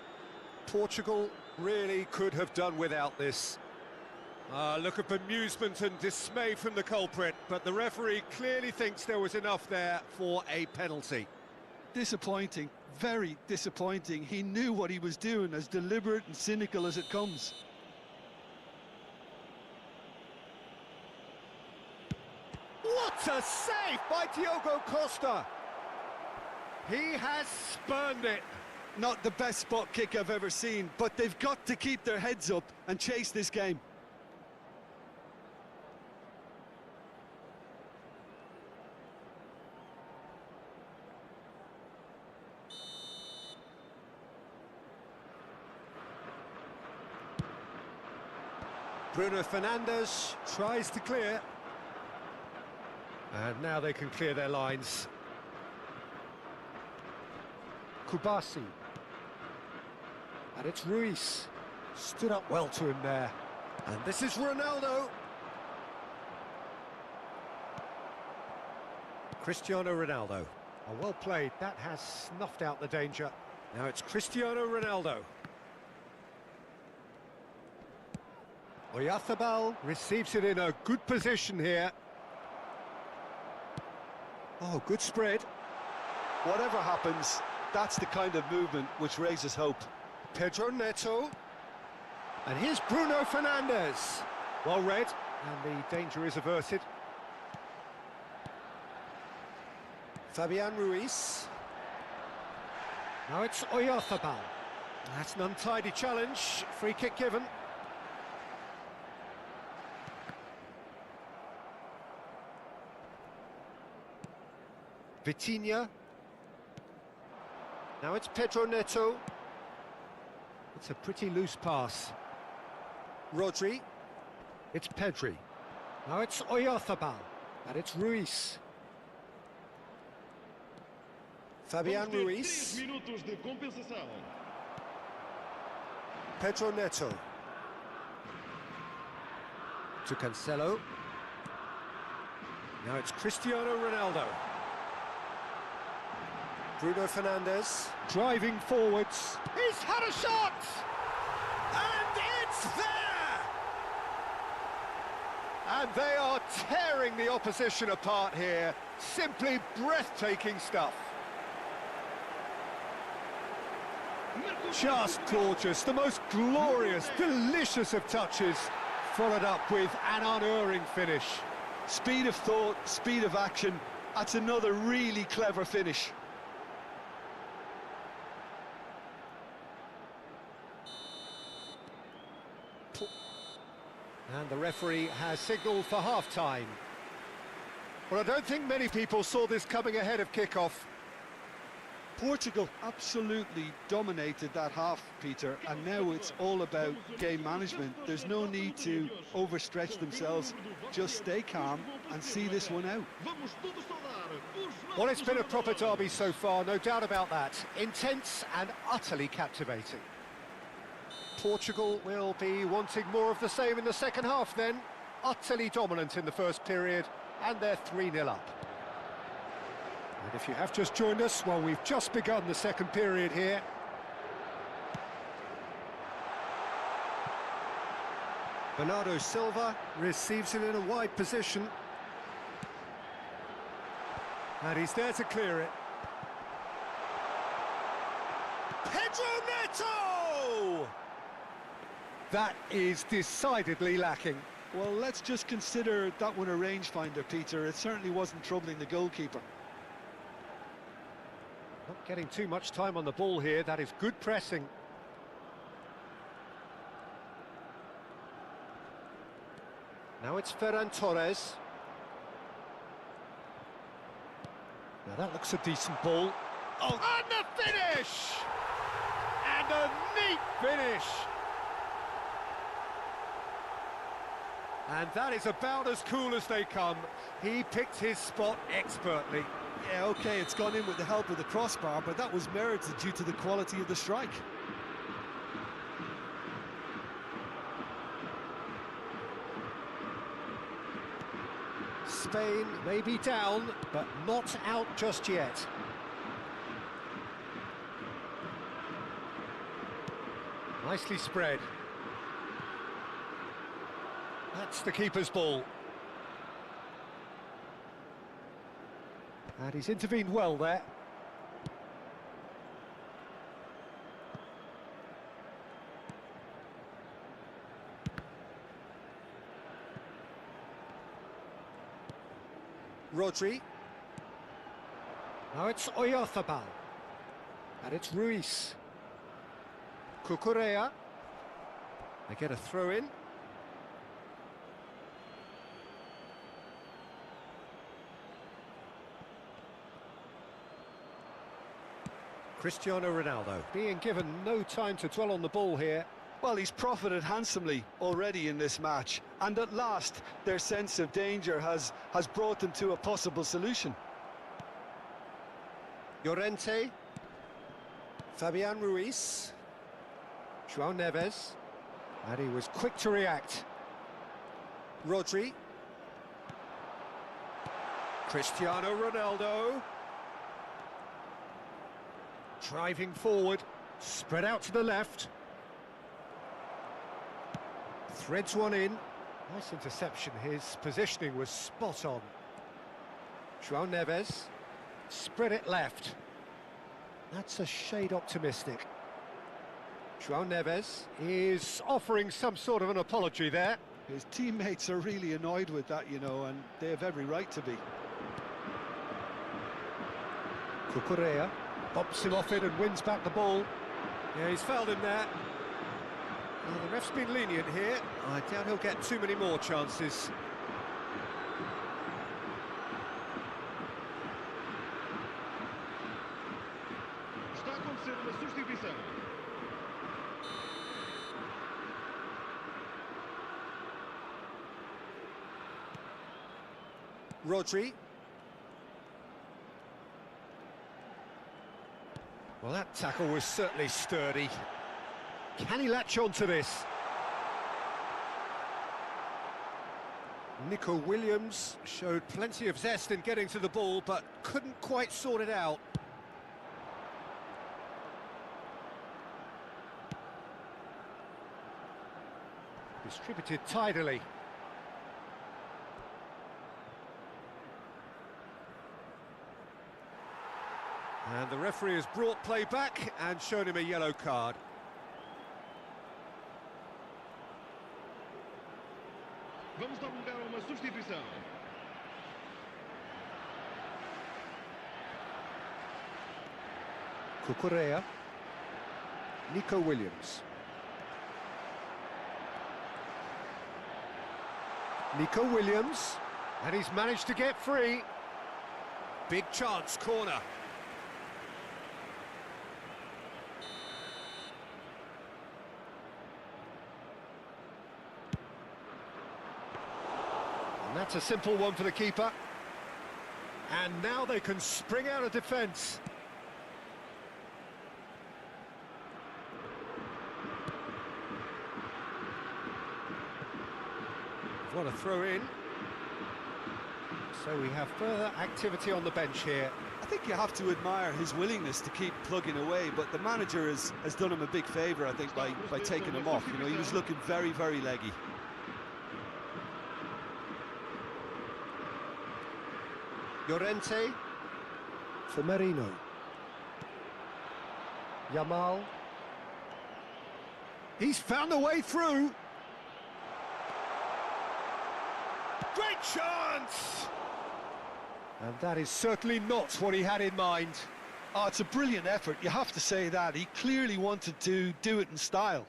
Portugal really could have done without this. Look of bemusement and dismay from the culprit, but the referee clearly thinks there was enough there for a penalty. Disappointing, very disappointing. He knew what he was doing, as deliberate and cynical as it comes. What a save by Diogo Costa! He has spurned it. Not the best spot kick I've ever seen, but they've got to keep their heads up and chase this game. Bruno Fernandes tries to clear. And now they can clear their lines. Kubasi. And it's Ruiz. Stood up well to him there. And this is Ronaldo. Cristiano Ronaldo. Oh, well played. That has snuffed out the danger. Now it's Cristiano Ronaldo. Oyarzabal receives it in a good position here. Oh, good spread. Whatever happens, that's the kind of movement which raises hope. Pedro Neto. And here's Bruno Fernandes. Well read, and the danger is averted. Fabian Ruiz. Now it's Oyarzabal. That's an untidy challenge. Free kick given. Vitinha. Now it's Pedro Neto. It's a pretty loose pass. Rodri. It's Pedri. Now it's Oyarzabal. And it's Ruiz. Fabian Ruiz. Minutos de compensação. Pedro Neto. To Cancelo. Now it's Cristiano Ronaldo. Bruno Fernandes. Driving forwards. He's had a shot! And it's there! And they are tearing the opposition apart here. Simply breathtaking stuff. Just gorgeous, the most glorious, delicious of touches, followed up with an unerring finish. Speed of thought, speed of action, that's another really clever finish. And the referee has signalled for half-time. Well, I don't think many people saw this coming ahead of kick-off. Portugal absolutely dominated that half, Peter, and now it's all about game management. There's no need to overstretch themselves, just stay calm and see this one out. Well, it's been a proper derby so far, no doubt about that. Intense and utterly captivating. Portugal will be wanting more of the same in the second half then. Utterly dominant in the first period, and they're 3-0 up. And if you have just joined us, well, we've just begun the second period here. Bernardo Silva receives it in a wide position. And he's there to clear it. Pedro Neto! That is decidedly lacking. Well, let's just consider that one a rangefinder, Peter. It certainly wasn't troubling the goalkeeper. Not getting too much time on the ball here, that is good pressing. Now it's Ferran Torres. Now that looks a decent ball. Oh, and the finish! And a neat finish! And that is about as cool as they come. He picked his spot expertly. Yeah, OK, it's gone in with the help of the crossbar, but that was merited due to the quality of the strike. Spain may be down, but not out just yet. Nicely spread. That's the keeper's ball. And he's intervened well there. Rodri. Now it's Oyarzabal. And it's Ruiz. Cucurella. They get a throw in. Cristiano Ronaldo being given no time to dwell on the ball here. Well, he's profited handsomely already in this match, and at last their sense of danger has brought them to a possible solution. Llorente, Fabian Ruiz, João Neves, and he was quick to react. Rodri, Cristiano Ronaldo, driving forward, spread out to the left, threads one in. Nice interception, his positioning was spot on. João Neves, spread it left. That's a shade optimistic. João Neves is offering some sort of an apology there. His teammates are really annoyed with that, you know, and they have every right to be. Cucurella bumps him off it and wins back the ball. Yeah, he's fouled him there. Well, the ref's been lenient here. I doubt he'll get too many more chances. Está a acontecer uma substituição. Rodri. Well, that tackle was certainly sturdy. Can he latch on to this? Nico Williams showed plenty of zest in getting to the ball, but couldn't quite sort it out. Distributed tidily. And the referee has brought play back and shown him a yellow card. Vamos dar lugar a uma substituição. Cucurella. Nico Williams. Nico Williams. And he's managed to get free. Big chance, corner. And that's a simple one for the keeper. And now they can spring out of defence. What a throw in. So we have further activity on the bench here. I think you have to admire his willingness to keep plugging away, but the manager has done him a big favour, I think, by taking him off. You know, he was looking very, very leggy. Llorente for Merino. Yamal. He's found a way through. Great chance! And that is certainly not what he had in mind. Oh, it's a brilliant effort, you have to say that. He clearly wanted to do it in style.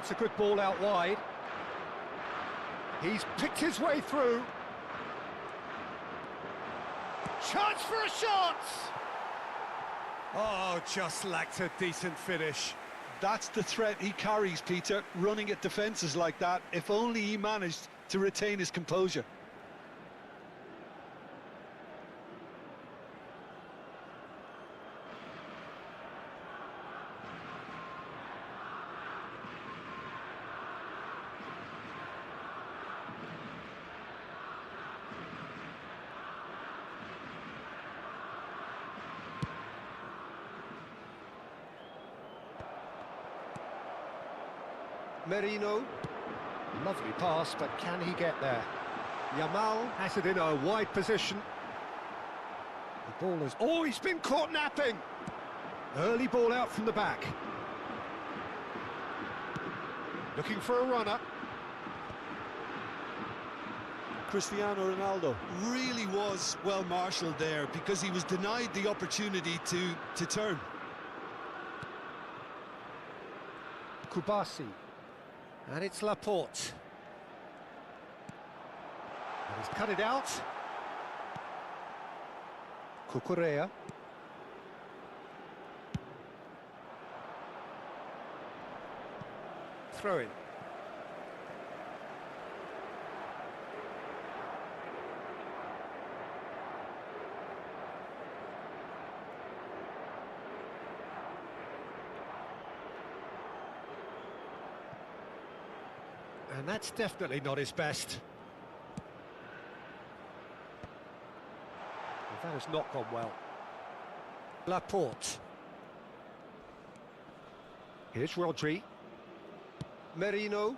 It's a good ball out wide. He's picked his way through. Chance for a shot! Oh, just lacked a decent finish. That's the threat he carries, Peter, running at defences like that. If only he managed to retain his composure. Merino, lovely pass, but can he get there? Yamal has it in a wide position. The ball is... Oh, he's been caught napping! Early ball out from the back. Looking for a runner. Cristiano Ronaldo really was well marshalled there because he was denied the opportunity to turn. Kubasi. And it's Laporte. And he's cut it out. Cucurella. Throw in. And that's definitely not his best. Well, that has not gone well. Laporte. Here's Rodri. Merino.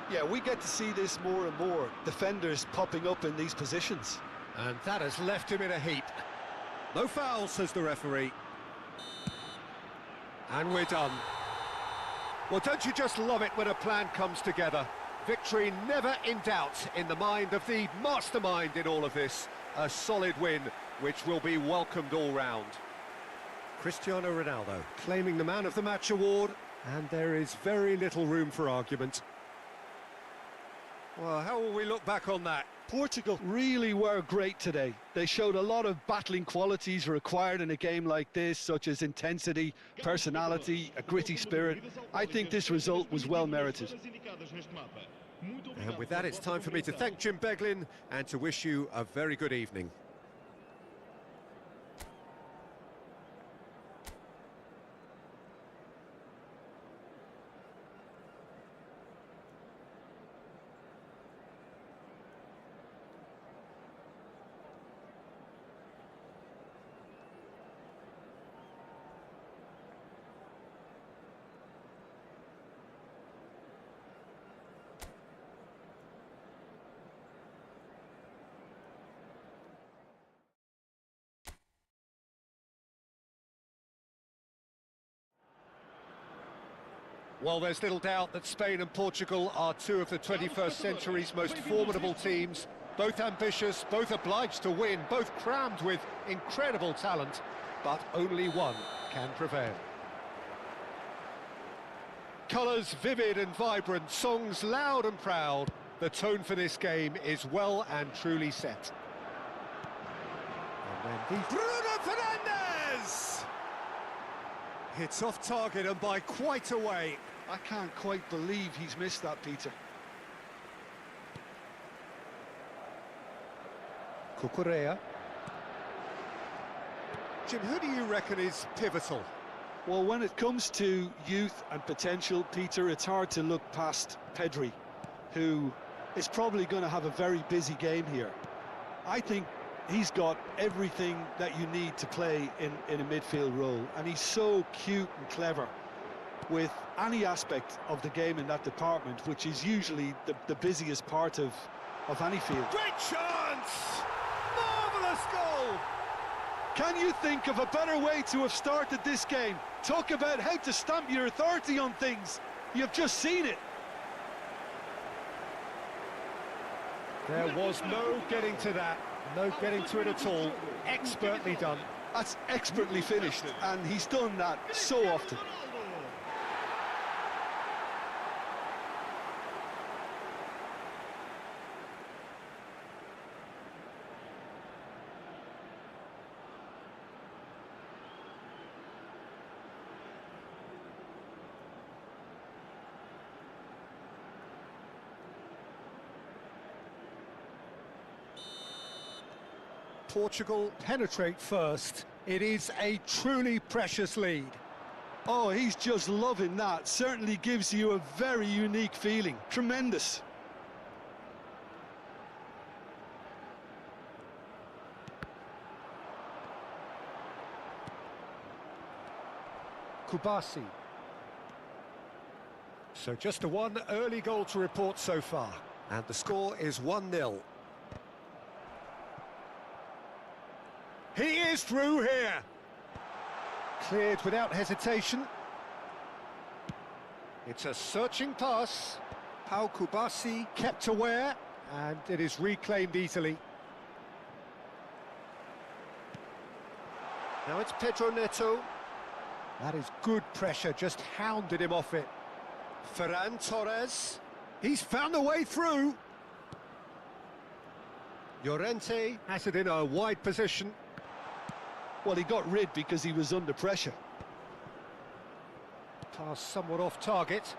Yeah, we get to see this more and more. Defenders popping up in these positions. And that has left him in a heap. No foul, says the referee. And we're done. Well, don't you just love it when a plan comes together? Victory never in doubt in the mind of the mastermind in all of this. A solid win, which will be welcomed all round. Cristiano Ronaldo claiming the Man of the Match award, and there is very little room for argument. Well, how will we look back on that? Portugal really were great today. They showed a lot of battling qualities required in a game like this, such as intensity, personality, a gritty spirit. I think this result was well merited. And with that, it's time for me to thank Jim Beglin and to wish you a very good evening. Well, there's little doubt that Spain and Portugal are two of the 21st century's most formidable teams. Both ambitious, both obliged to win, both crammed with incredible talent, but only one can prevail. Colours vivid and vibrant, songs loud and proud. The tone for this game is well and truly set. And then Bruno Fernandes! It's off target and by quite a way. I can't quite believe he's missed that, Peter. Cucurella. Jim, who do you reckon is pivotal? Well, when it comes to youth and potential, Peter, it's hard to look past Pedri, who is probably going to have a very busy game here. I think he's got everything that you need to play in a midfield role, and he's so cute and clever with any aspect of the game in that department, which is usually the busiest part of any field. Great chance! Marvellous goal! Can you think of a better way to have started this game? Talk about how to stamp your authority on things. You've just seen it. There was no getting to that, no getting to it at all. Expertly done. That's expertly finished, and he's done that so often. Portugal penetrate first. It is a truly precious lead. Oh, he's just loving that. Certainly gives you a very unique feeling. Tremendous. Kubasi. So just a one early goal to report so far. And the score is 1-0. He is through here. Cleared without hesitation. It's a searching pass. Pau Kubasi kept aware, and it is reclaimed easily. Now it's Pedro Neto. That is good pressure, just hounded him off it. Ferran Torres. He's found a way through. Llorente has it in a wide position. Well, he got rid because he was under pressure. Pass somewhat off target.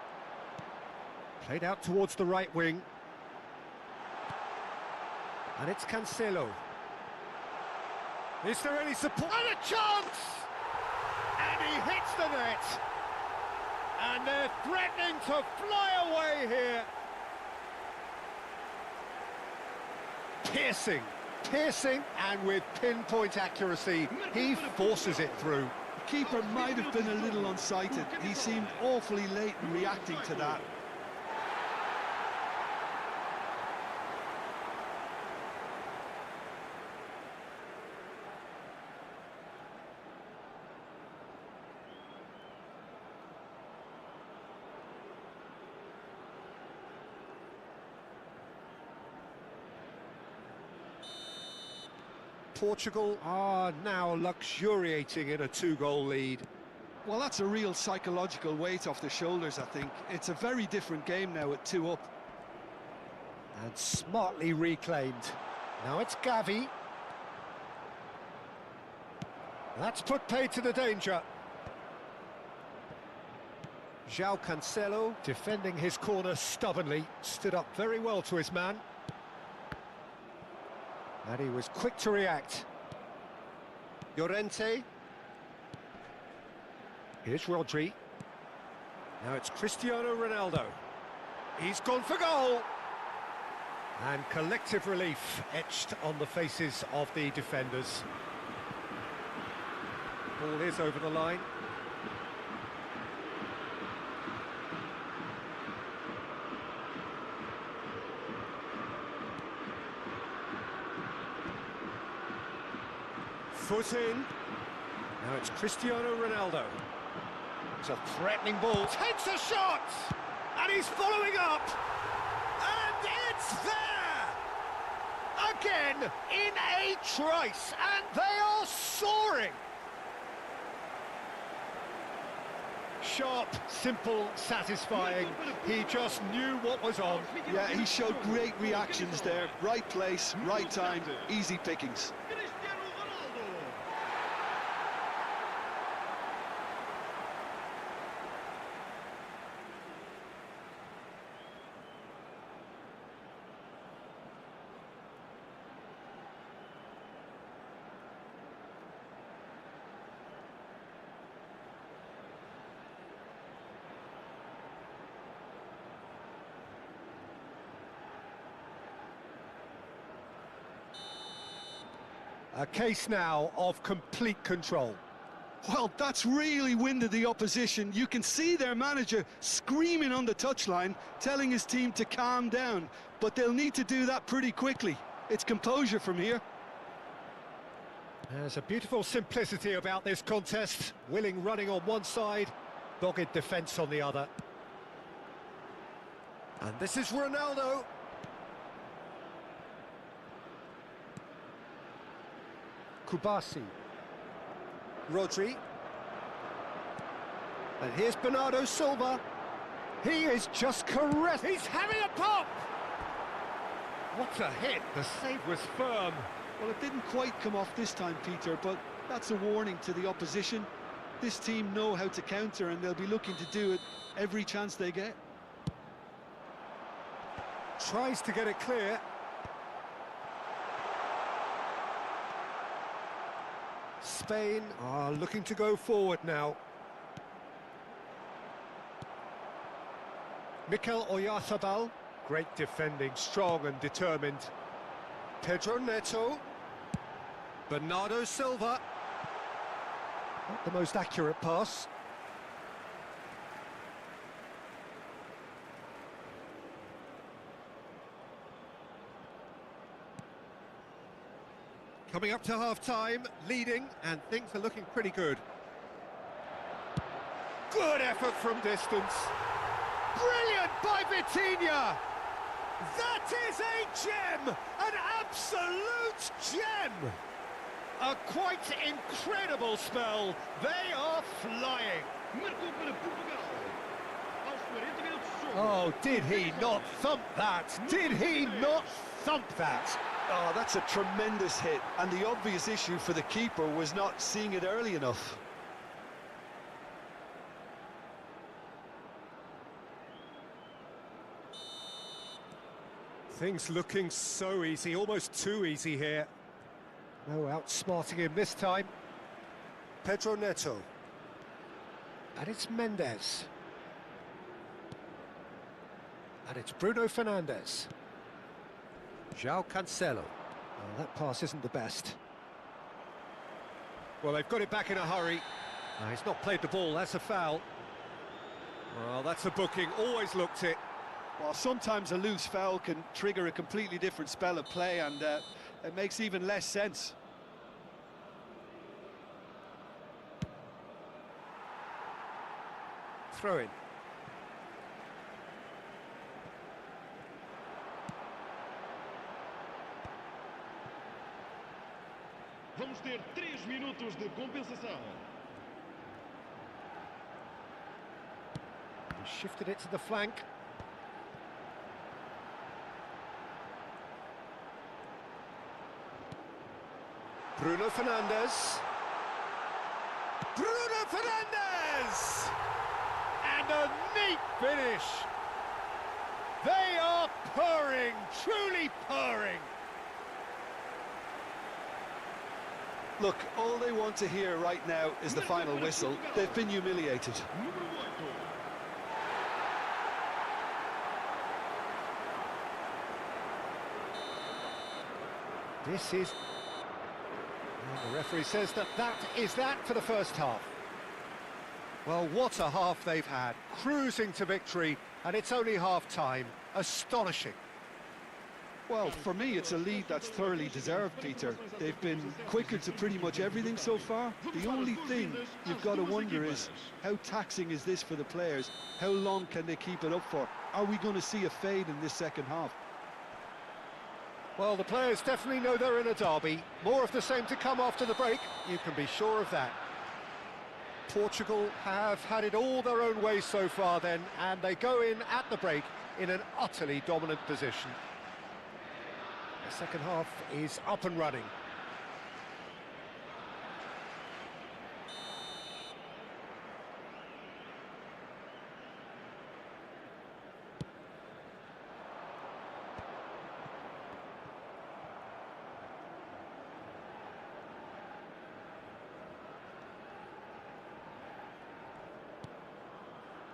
Played out towards the right wing. And it's Cancelo. Is there any support? And a chance! And he hits the net. And they're threatening to fly away here. Piercing, and with pinpoint accuracy, he forces it through. The keeper might have been a little unsighted. He seemed awfully late in reacting to that. Portugal are now luxuriating in a two-goal lead. Well, that's a real psychological weight off the shoulders, I think. It's a very different game now at 2 up. And smartly reclaimed. Now it's Gavi. That's put paid to the danger. João Cancelo, defending his corner stubbornly, stood up very well to his man. And he was quick to react. Llorente. Here's Rodri. Now it's Cristiano Ronaldo. He's gone for goal. And collective relief etched on the faces of the defenders. Ball is over the line. Foot in. Now it's Cristiano Ronaldo. It's a threatening ball. Takes a shot! And he's following up! And it's there! Again, in a trice, and they are soaring! Sharp, simple, satisfying. He just knew what was on. Yeah, he showed great reactions there. Right place, right time, easy pickings. A case now of complete control. Well, that's really winded the opposition. You can see their manager screaming on the touchline, telling his team to calm down, but they'll need to do that pretty quickly. It's composure from here. There's a beautiful simplicity about this contest. Willing running on one side, dogged defence on the other. And this is Ronaldo. Kubasi. Rodri. And here's Bernardo Silva. He is just caressed. He's having a pop! What a hit. The save was firm. Well, it didn't quite come off this time, Peter, but that's a warning to the opposition. This team know how to counter, and they'll be looking to do it every chance they get. Tries to get it clear. Spain are looking to go forward now. Mikel Oyarzabal, great defending, strong and determined. Pedro Neto. Bernardo Silva. Not the most accurate pass. Coming up to half-time, leading, and things are looking pretty good. Good effort from distance. Brilliant by Vitinha! That is a gem! An absolute gem! A quite incredible spell. They are flying. Marcou para Portugal. Aos 40 minutos de jogo. Oh, did he not thump that? Did he not thump that? Oh, that's a tremendous hit, and the obvious issue for the keeper was not seeing it early enough. Things looking so easy, almost too easy here. No outsmarting him this time. Pedro Neto. And it's Mendes. And it's Bruno Fernandes. João Cancelo. Oh, that pass isn't the best. Well, they've got it back in a hurry. He's not played the ball, that's a foul. Well, that's a booking, always looked it. Well, sometimes a loose foul can trigger a completely different spell of play, and it makes even less sense. Throw in. Vamos ter 3 minutos de compensação. He shifted it to the flank. Bruno Fernandes. Bruno Fernandes! And a neat finish. They are purring, truly purring. Look, all they want to hear right now is the final whistle. They've been humiliated. Número 8. This is... And the referee says that is that for the first half. Well, what a half they've had. Cruising to victory, and it's only half-time. Astonishing. Well, for me, it's a lead that's thoroughly deserved, Peter. They've been quicker to pretty much everything so far. The only thing you've got to wonder is, how taxing is this for the players? How long can they keep it up for? Are we going to see a fade in this second half? Well, the players definitely know they're in a derby. More of the same to come after the break, you can be sure of that. Portugal have had it all their own way so far then, and they go in at the break in an utterly dominant position. The second half is up and running.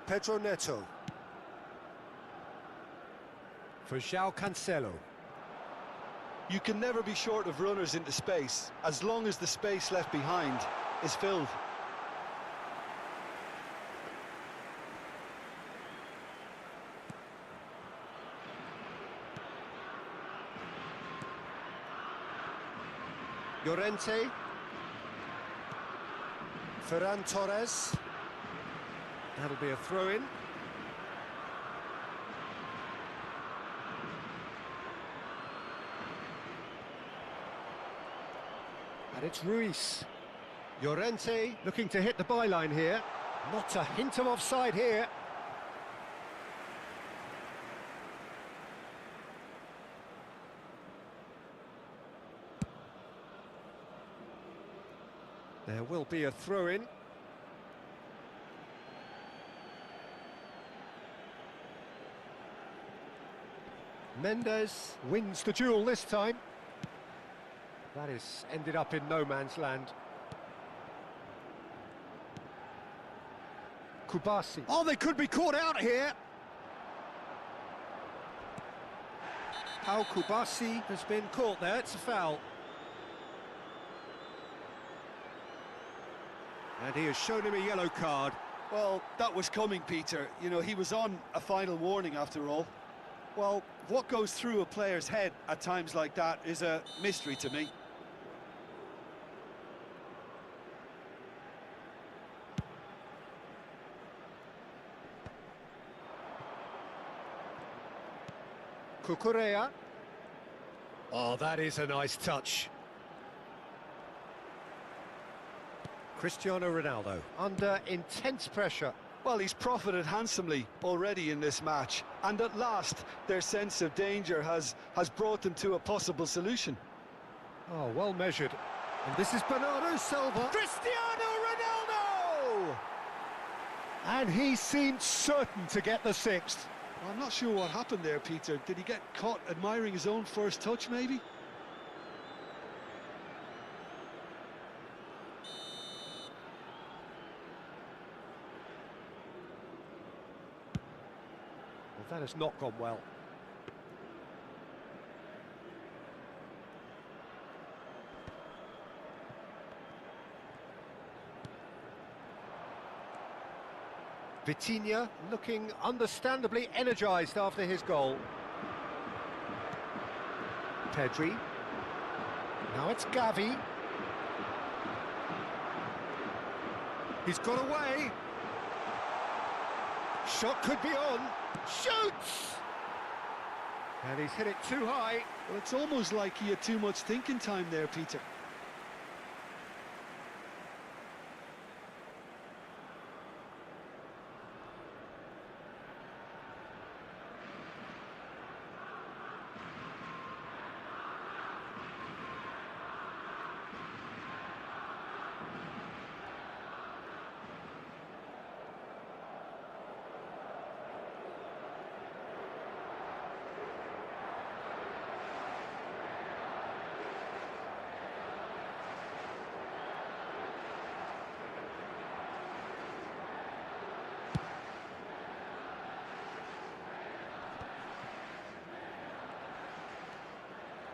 Pedro Neto. For João Cancelo. You can never be short of runners into space, as long as the space left behind is filled. Llorente. Ferran Torres. That'll be a throw-in. And it's Ruiz. Llorente looking to hit the byline here. Not a hint of offside here. There will be a throw-in. Mendes wins the duel this time. That is ended up in no man's land. Kubasi. Oh, they could be caught out here. How Kubasi has been caught there. It's a foul. And he has shown him a yellow card. Well, that was coming, Peter. You know, he was on a final warning after all. Well, what goes through a player's head at times like that is a mystery to me. Cucurella. Oh, that is a nice touch. Cristiano Ronaldo under intense pressure. Well, he's profited handsomely already in this match, and at last their sense of danger has brought them to a possible solution. Oh, well measured. And this is Bernardo Silva. Cristiano Ronaldo! And he seemed certain to get the sixth. Well, I'm not sure what happened there, Peter. Did he get caught admiring his own first touch, maybe? Well, that has not gone well. Vitinha looking understandably energised after his goal. Pedri. Now it's Gavi. He's got away. Shot could be on. Shoots! And he's hit it too high. Well, it's almost like he had too much thinking time there, Peter.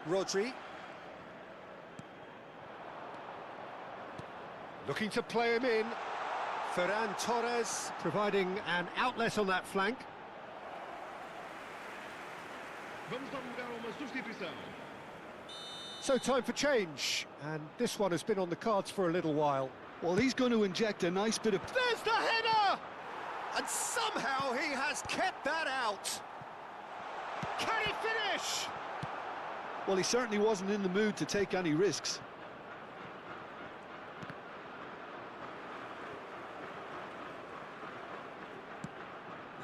Rodri. Looking to play him in. Ferran Torres providing an outlet on that flank. Vamos dar lugar a uma substituição. So time for change, and this one has been on the cards for a little while. Well, he's going to inject a nice bit of... There's the header! And somehow he has kept that out. Can he finish? Well, he certainly wasn't in the mood to take any risks.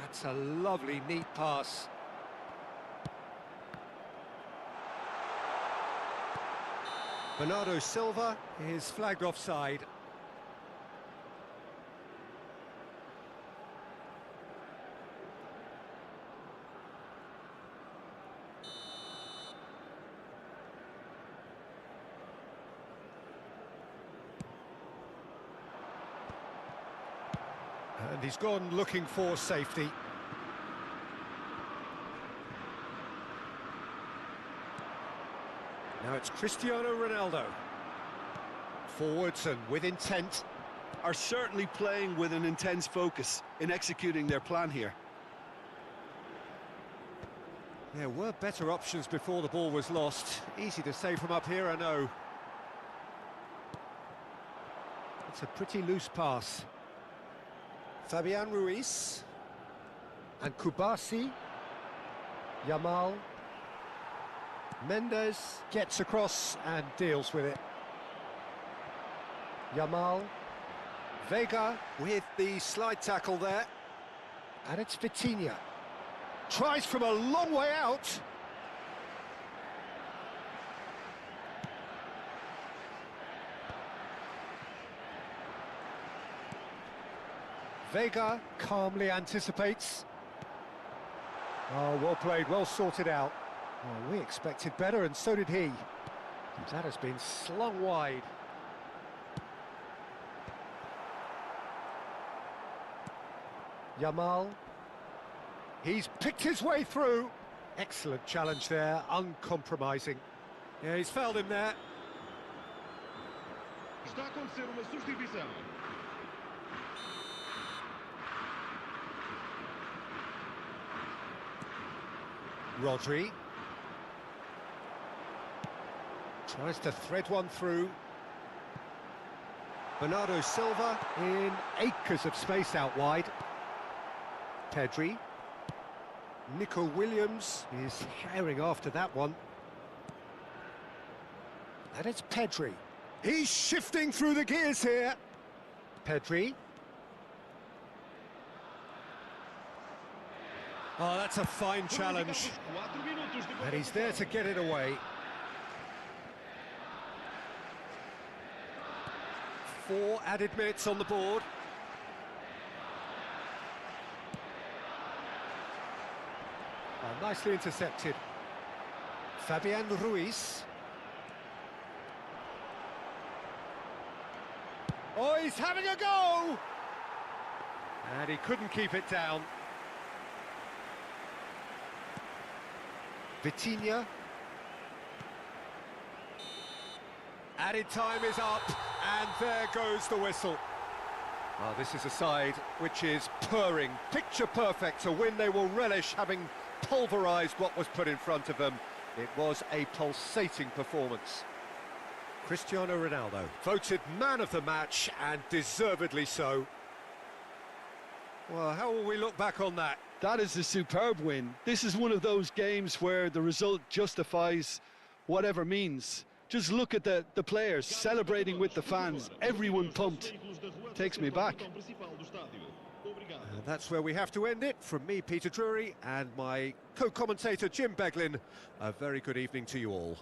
That's a lovely, neat pass. Bernardo Silva is flagged offside. And he's gone looking for safety. Now it's Cristiano Ronaldo. Forwards and with intent. Are certainly playing with an intense focus in executing their plan here. There were better options before the ball was lost. Easy to say from up here, I know. It's a pretty loose pass. Fabian Ruiz. And Kubasi. Yamal. Mendes gets across and deals with it. Yamal. Vega with the slide tackle there. And it's Vitinha. Tries from a long way out. Vega calmly anticipates. Oh, well played, well sorted out. Oh, we expected better, and so did he. That has been slung wide. Yamal. He's picked his way through. Excellent challenge there, uncompromising. Yeah, he's fouled him there. Está a acontecer uma substituição. Rodri. Tries to thread one through. Bernardo Silva in acres of space out wide. Pedri. Nico Williams is herring after that one. And it's Pedri. He's shifting through the gears here. Pedri. Oh, that's a fine challenge. And he's there to get it away. 4 added minutes on the board. Oh, nicely intercepted. Fabian Ruiz. Oh, he's having a go! And he couldn't keep it down. Vitinha. Added time is up, and there goes the whistle. Well, this is a side which is purring, picture perfect, a win they will relish, having pulverised what was put in front of them. It was a pulsating performance. Cristiano Ronaldo, voted man of the match, and deservedly so. Well, how will we look back on that? That is a superb win. This is one of those games where the result justifies whatever means. Just look at the players celebrating with the fans, everyone pumped. Takes me back. And that's where we have to end it. From me, Peter Drury, and my co-commentator, Jim Beglin, a very good evening to you all.